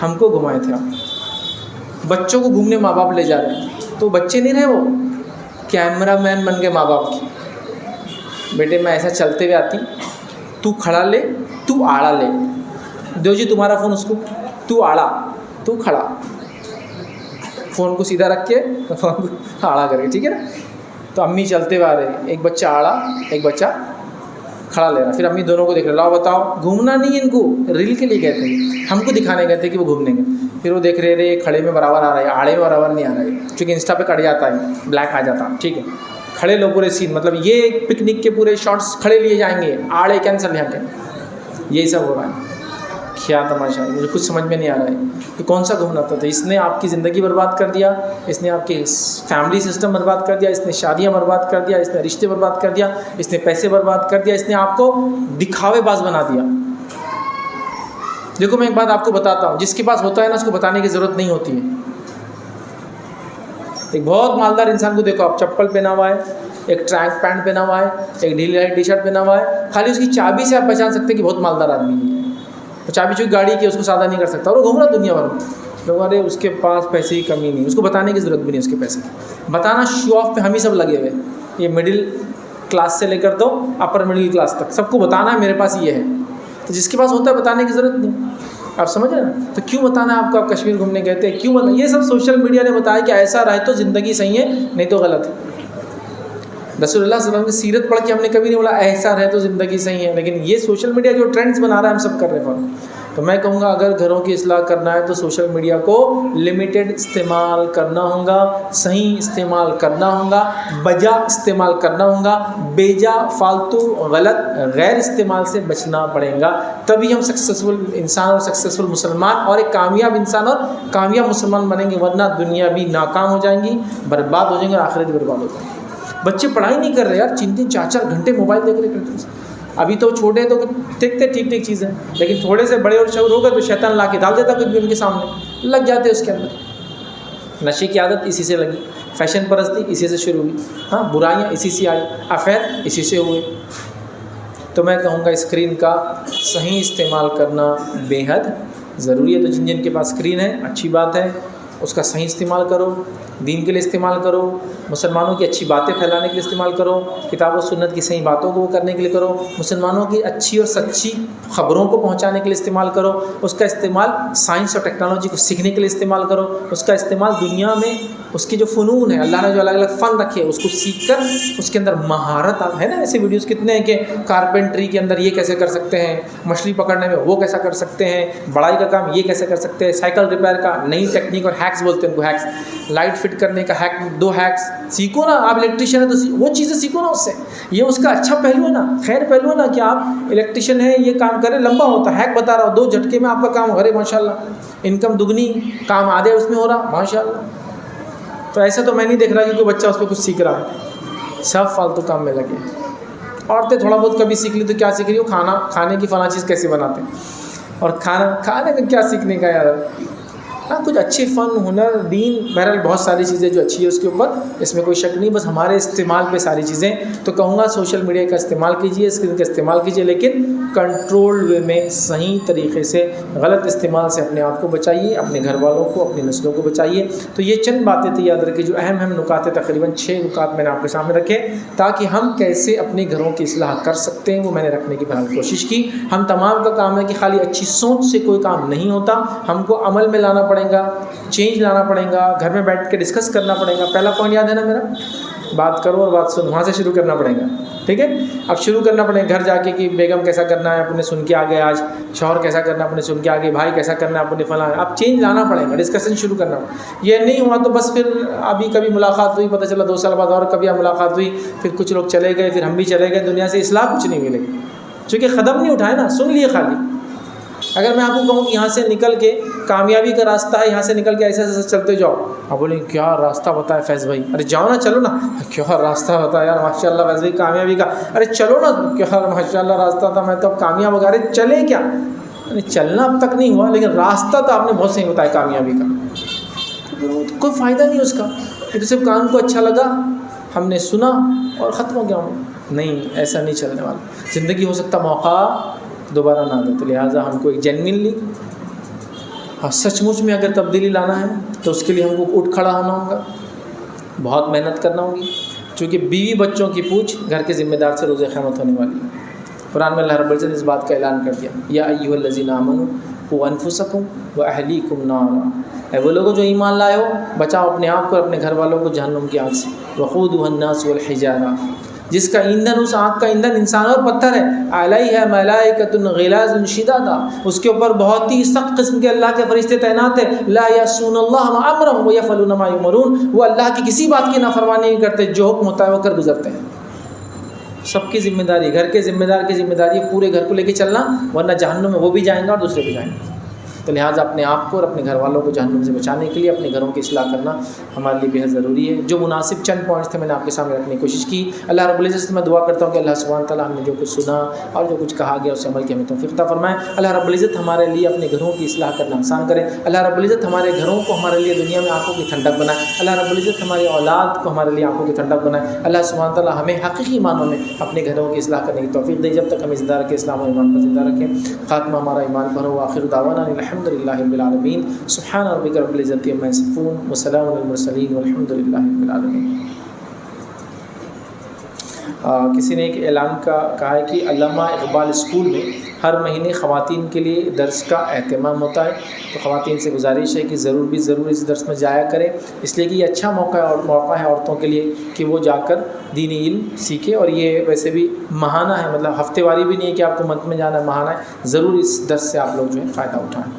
ہم کو گھمائے تھے آپ. بچوں کو گھومنے ماں باپ لے جا رہے ہیں, تو بچے نہیں رہے, وہ کیمرہ مین بن گئے ماں باپ کی. بیٹے میں ایسا چلتے ہوئے آتی, تو کھڑا لے, تو آڑا لے, دو جی تمہارا فون اس کو, تو آڑا تو کھڑا, فون کو سیدھا رکھ کے فون کو آڑا کر کے, ٹھیک ہے نا. تو امی چلتے ہوئے آ رہے ہیں, ایک بچہ آڑا ایک بچہ کھڑا لے رہا. پھر امی دونوں کو دیکھ رہے, لاؤ بتاؤ. گھومنا نہیں ان کو, ریل کے لیے گئے تھے, ہم کو دکھانے گئے تھے کہ وہ گھومنے گئے. پھر وہ دیکھ رہے کھڑے میں برابر آ رہا ہے, آڑے میں برابر نہیں آ رہا ہے, چونکہ انسٹا پہ کٹ جاتا ہے, بلیک آ جاتا, ٹھیک ہے. کھڑے لوگ پورے سین, مطلب یہ پکنک کے پورے شارٹس کھڑے لیے جائیں گے, آڑے کینسل یہاں کے. یہی سب ہو رہا ہے. کیا تماشا ہے, مجھے کچھ سمجھ میں نہیں آ رہا ہے کہ کون سا گھومنا تھا. اس نے آپ کی زندگی برباد کر دیا, اس نے آپ کی فیملی سسٹم برباد کر دیا, اس نے شادیاں برباد کر دیا, اس نے رشتے برباد کر دیا, اس نے پیسے برباد کر دیا, اس نے آپ کو دکھاوے باز بنا دیا. دیکھو میں ایک بات آپ کو بتاتا ہوں, جس کے پاس ہوتا ہے نا اس کو بتانے کی ضرورت نہیں ہوتی ہے. ایک بہت مالدار انسان کو دیکھو آپ, چپل پہنا ہوا ہے, ایک ٹرینک پینٹ پہنا ہوا ہے, ایک ڈھیلی ٹی شرٹ پہنا ہوا ہے, خالی اس کی چابی سے آپ پہچان سکتے ہیں کہ بہت مالدار آدمی ہے. چابی چوکی گاڑی کی, اس کو سادہ نہیں کر سکتا, اور وہ گھوم رہا دنیا بھر میں. لوگ ارے اس کے پاس پیسے کی کمی نہیں, اس کو بتانے کی ضرورت بھی نہیں اس کے پیسے کی. بتانا شو آف پہ ہم ہی سب لگے ہوئے. یہ مڈل کلاس سے لے کر تو اپر مڈل کلاس تک سب کو بتانا ہے میرے پاس یہ ہے. تو جس کے پاس ہوتا ہے بتانے کی ضرورت نہیں. آپ سمجھ رہے ہیں نا. تو کیوں بتانا ہے آپ کو, آپ کشمیر گھومنے گئے تھے, کیوں بتانا؟ یہ سب سوشل میڈیا نے بتایا کہ ایسا رہے تو زندگی صحیح ہے, نہیں تو غلط ہے. رسول اللہ صلی اللہ علیہ وسلم کی سیرت پڑھ کے ہم نے کبھی نہیں بولا ایسا رہے تو زندگی صحیح ہے. لیکن یہ سوشل میڈیا جو ٹرینڈز بنا رہا ہے ہم سب کر رہے ہیں. تو میں کہوں گا اگر گھروں کی اصلاح کرنا ہے تو سوشل میڈیا کو لمیٹڈ استعمال کرنا ہوگا, صحیح استعمال کرنا ہوگا, بجا استعمال کرنا ہوگا, بیجا فالتو غلط غیر استعمال سے بچنا پڑے گا. تبھی ہم سکسیزفل انسان اور سکسیزفل مسلمان اور ایک کامیاب انسان اور کامیاب مسلمان بنیں گے. ورنہ دنیا بھی ناکام ہو جائیں گی, برباد ہو جائیں گے, آخرت برباد ہو جائیں گی. بچے پڑھائی نہیں کر رہے یار, 3-3 4-4 گھنٹے موبائل دیکھ رہے کرتے ہیں. ابھی تو چھوٹے تو دیکھتے ٹھیک ٹھیک چیزیں, لیکن تھوڑے سے بڑے اور شعور ہو گئے تو شیطان لا کے ڈال دیتا کچھ بھی ان کے سامنے, لگ جاتے اس کے اندر. نشے کی عادت اسی سے لگی, فیشن پرستی اسی سے شروع ہوئی, ہاں برائیاں اسی سے آئی, افیئر اسی سے ہوئے. تو میں کہوں گا اسکرین کا صحیح استعمال کرنا بے حد ضروری ہے. تو جن جن کے پاس اسکرین ہے اچھی بات ہے, اس کا صحیح استعمال کرو, دین کے لیے استعمال کرو, مسلمانوں کی اچھی باتیں پھیلانے کے لیے استعمال کرو, کتاب و سنت کی صحیح باتوں کو کرنے کے لیے کرو, مسلمانوں کی اچھی اور سچی خبروں کو پہنچانے کے لیے استعمال کرو, اس کا استعمال سائنس اور ٹیکنالوجی کو سیکھنے کے لیے استعمال کرو, اس کا استعمال دنیا میں اس کے جو فنون ہے, اللہ نے جو الگ الگ فن رکھے اس کو سیکھ کر اس کے اندر مہارت ہے نا. ایسے ویڈیوز کتنے ہیں کہ کارپینٹری کے اندر یہ کیسے کر سکتے ہیں, مچھلی پکڑنے میں وہ کیسا کر سکتے ہیں, بڑائی کا کام یہ کیسے کر سکتے ہیں, سائیکل ریپیئر کا نئی ٹیکنیک اور ہیکس بولتے ہیں ان کو, ہیکس, لائٹ فٹ کرنے کا ہیک, 2 ہیکس سیکھو نا. آپ الیکٹریشین ہے تو وہ چیزیں سیکھو نا اس سے, یہ اس کا اچھا پہلو ہے نا, خیر پہلو ہے نا کہ آپ الیکٹریشین ہے یہ کام کریں, لمبا ہوتا ہے, ہیک بتا رہا ہوں 2 جھٹکے میں آپ کا کام ہو رہا ہے ماشاء اللہ, انکم دگنی, کام آدھے اس میں ہو رہا ماشاء اللہ. تو ایسا تو میں نہیں دیکھ رہا کہ کوئی بچہ اس پہ کچھ سیکھ رہا ہے, سب فالتو کام میں لگے. عورتیں تھوڑا بہت کبھی سیکھ لی تو کیا سیکھ رہی ہو, کھانے کی فلاں چیز کیسے بناتے ہیں, اور کھانے میں کیا سیکھنے کا یار. ہاں کچھ اچھے فن, ہنر, دین, بہرحال بہت ساری چیزیں جو اچھی ہے اس کے اوپر, اس میں کوئی شک نہیں, بس ہمارے استعمال پہ ساری چیزیں. تو کہوں گا سوشل میڈیا کا استعمال کیجیے, اسکرین کا استعمال کیجیے, لیکن کنٹرول وے میں, صحیح طریقے سے, غلط استعمال سے اپنے آپ کو بچائیے, اپنے گھر والوں کو, اپنی نسلوں کو بچائیے. تو یہ چند باتیں تھیں, یاد رکھیے, جو اہم نکات, تقریباً 6 نکات میں نے آپ کے سامنے رکھے, تاکہ ہم کیسے اپنے گھروں کی اصلاح کر سکتے ہیں وہ میں نے رکھنے کی بہرحال کوشش کی. ہم تمام کا کام ہے کہ خالی اچھی سوچ سے کوئی کام نہیں ہوتا, ہم کو عمل میں لانا پڑے گا, چینج لانا پڑے گا, گھر میں بیٹھ کے ڈسکس کرنا پڑے گا. پہلا پوائنٹ یاد ہے نا میرا, بات کرو اور بات سنو، وہاں سے شروع کرنا پڑے گا، ٹھیک ہے؟ اب شروع کرنا پڑے گا گھر جا کے کہ بیگم کیسا کرنا ہے اپنے سن کے آگے، آج شوہر کیسا کرنا ہے اپنے سن کے آگے، بھائی کیسا کرنا ہے اپنے فلاں، اب چینج لانا پڑے گا، ڈسکشن شروع کرنا پڑے گا۔ یہ نہیں ہوا تو بس پھر ابھی کبھی ملاقات ہوئی، پتہ چلا 2 سال بعد اور کبھی ملاقات ہوئی، پھر کچھ لوگ چلے گئے، پھر ہم بھی چلے گئے، دنیا سے اصلاح کچھ نہیں ملے گی، چونکہ قدم نہیں اٹھائے نا، سن لیے خالی۔ اگر میں آپ کو کہوں کہ یہاں سے نکل کے کامیابی کا راستہ ہے، یہاں سے نکل کے ایسے ایسے چلتے جاؤ، آپ بولیں کیا راستہ بتایا فیض بھائی؟ ارے جاؤ نا، چلو نا، کیا راستہ بتایا یار، ماشاء اللہ فیض بھائی کامیابی کا، ارے چلو نا، کیا ماشاء اللہ راستہ تھا، میں تو اب کامیاب ہو گیا، ارے چلے کیا؟ چلنا اب تک نہیں ہوا، لیکن راستہ تو آپ نے بہت صحیح بتایا کامیابی کا، کوئی فائدہ نہیں اس کا، یہ تو صرف کان کو اچھا لگا، ہم نے سنا اور ختم ہو گیا ہوں۔ نہیں، ایسا نہیں چلنے والا، زندگی ہو سکتا موقع دوبارہ نہ دے، تو لہٰذا ہم کو ایک جینوئنلی اور سچ مچ میں اگر تبدیلی لانا ہے تو اس کے لیے ہم کو اٹھ کھڑا ہونا ہوگا، بہت محنت کرنا ہوگی، چونکہ بیوی بچوں کی پوچھ گھر کے ذمہ دار سے روز قیامت ہونے والی ہے۔ قرآن میں اللہ رب العزت نے اس بات کا اعلان کر دیا، یا ایھا الذین آمنوا قوا انفسکم واہلیکم نارا، اے وہ لوگوں جو ایمان لائے ہو، بچاؤ اپنے آپ کو اور اپنے گھر والوں کو جہنم کی آگ سے، وقودھا الناس والحجارہ، جس کا ایندھن، اس آگ کا ایندھن انسان اور پتھر ہے، علیہا ملائکۃ غلاظ شداد، اس کے اوپر بہت ہی سخت قسم کے اللہ کے فرشتے تعینات ہیں، لا یعصون اللہ ما امرهم ویفعلون ما یؤمرون، وہ اللہ کی کسی بات کی نافرمانی نہیں کرتے، جو حکم ہوتا ہے وہ کر گزرتے ہیں۔ سب کی ذمہ داری، گھر کے ذمہ دار کی ذمہ داری ہے پورے گھر کو لے کے چلنا، ورنہ جہنم میں وہ بھی جائیں گے اور دوسرے بھی جائیں گے۔ تو لہٰذا اپنے آپ کو اور اپنے گھر والوں کو جہنم سے بچانے کے لیے اپنے گھروں کی اصلاح کرنا ہمارے لیے بہت ضروری ہے۔ جو مناسب چند پوائنٹس تھے میں نے آپ کے سامنے رکھنے کی کوشش کی۔ اللہ رب العزت سے میں دعا کرتا ہوں کہ اللہ سبحانہ تعالیٰ ہم نے جو کچھ سنا اور جو کچھ کہا گیا اس عمل کی ہمیں توفیق عطا فرمائے۔ اللہ رب العزت ہمارے لیے اپنے گھروں کی اصلاح کرنا آسان کرے۔ اللہ رب العزت ہمارے گھروں کو ہمارے لیے دنیا میں آنکھوں کی ٹھنڈک بنائے۔ اللہ رب العزت ہماری اولاد کو ہمارے لیے آنکھوں کی ٹھنڈک بنائے۔ اللہ سبحانہ تعالیٰ ہمیں حقیقی معنوں میں اپنے گھروں کی اصلاح کرنے کی توفیق دے، جب تک ہمیں زندہ رکھے، اسلام و ایمان پر زندہ رکھیں، خاتمہ ہمارا ایمان پر ہو۔ آخر دعوانا الحمد للہ رب العالمین، سبحان ربک رب العزت عما یصفون وسلام علی المرسلین والحمد للہ رب العالمین۔ کسی نے ایک اعلان کہا ہے کہ علامہ اقبال اسکول میں ہر مہینے خواتین کے لیے درس کا اہتمام ہوتا ہے، تو خواتین سے گزارش ہے کہ ضرور اس درس میں جایا کریں، اس لیے کہ یہ اچھا موقع ہے عورتوں کے لیے کہ وہ جا کر دینی علم سیکھے، اور یہ ویسے بھی ماہانہ ہے، مطلب ہفتے واری بھی نہیں ہے کہ آپ کو منتھ میں جانا ہے، ماہانہ ہے، ضرور اس درس سے آپ لوگ جو ہے فائدہ اٹھائیں۔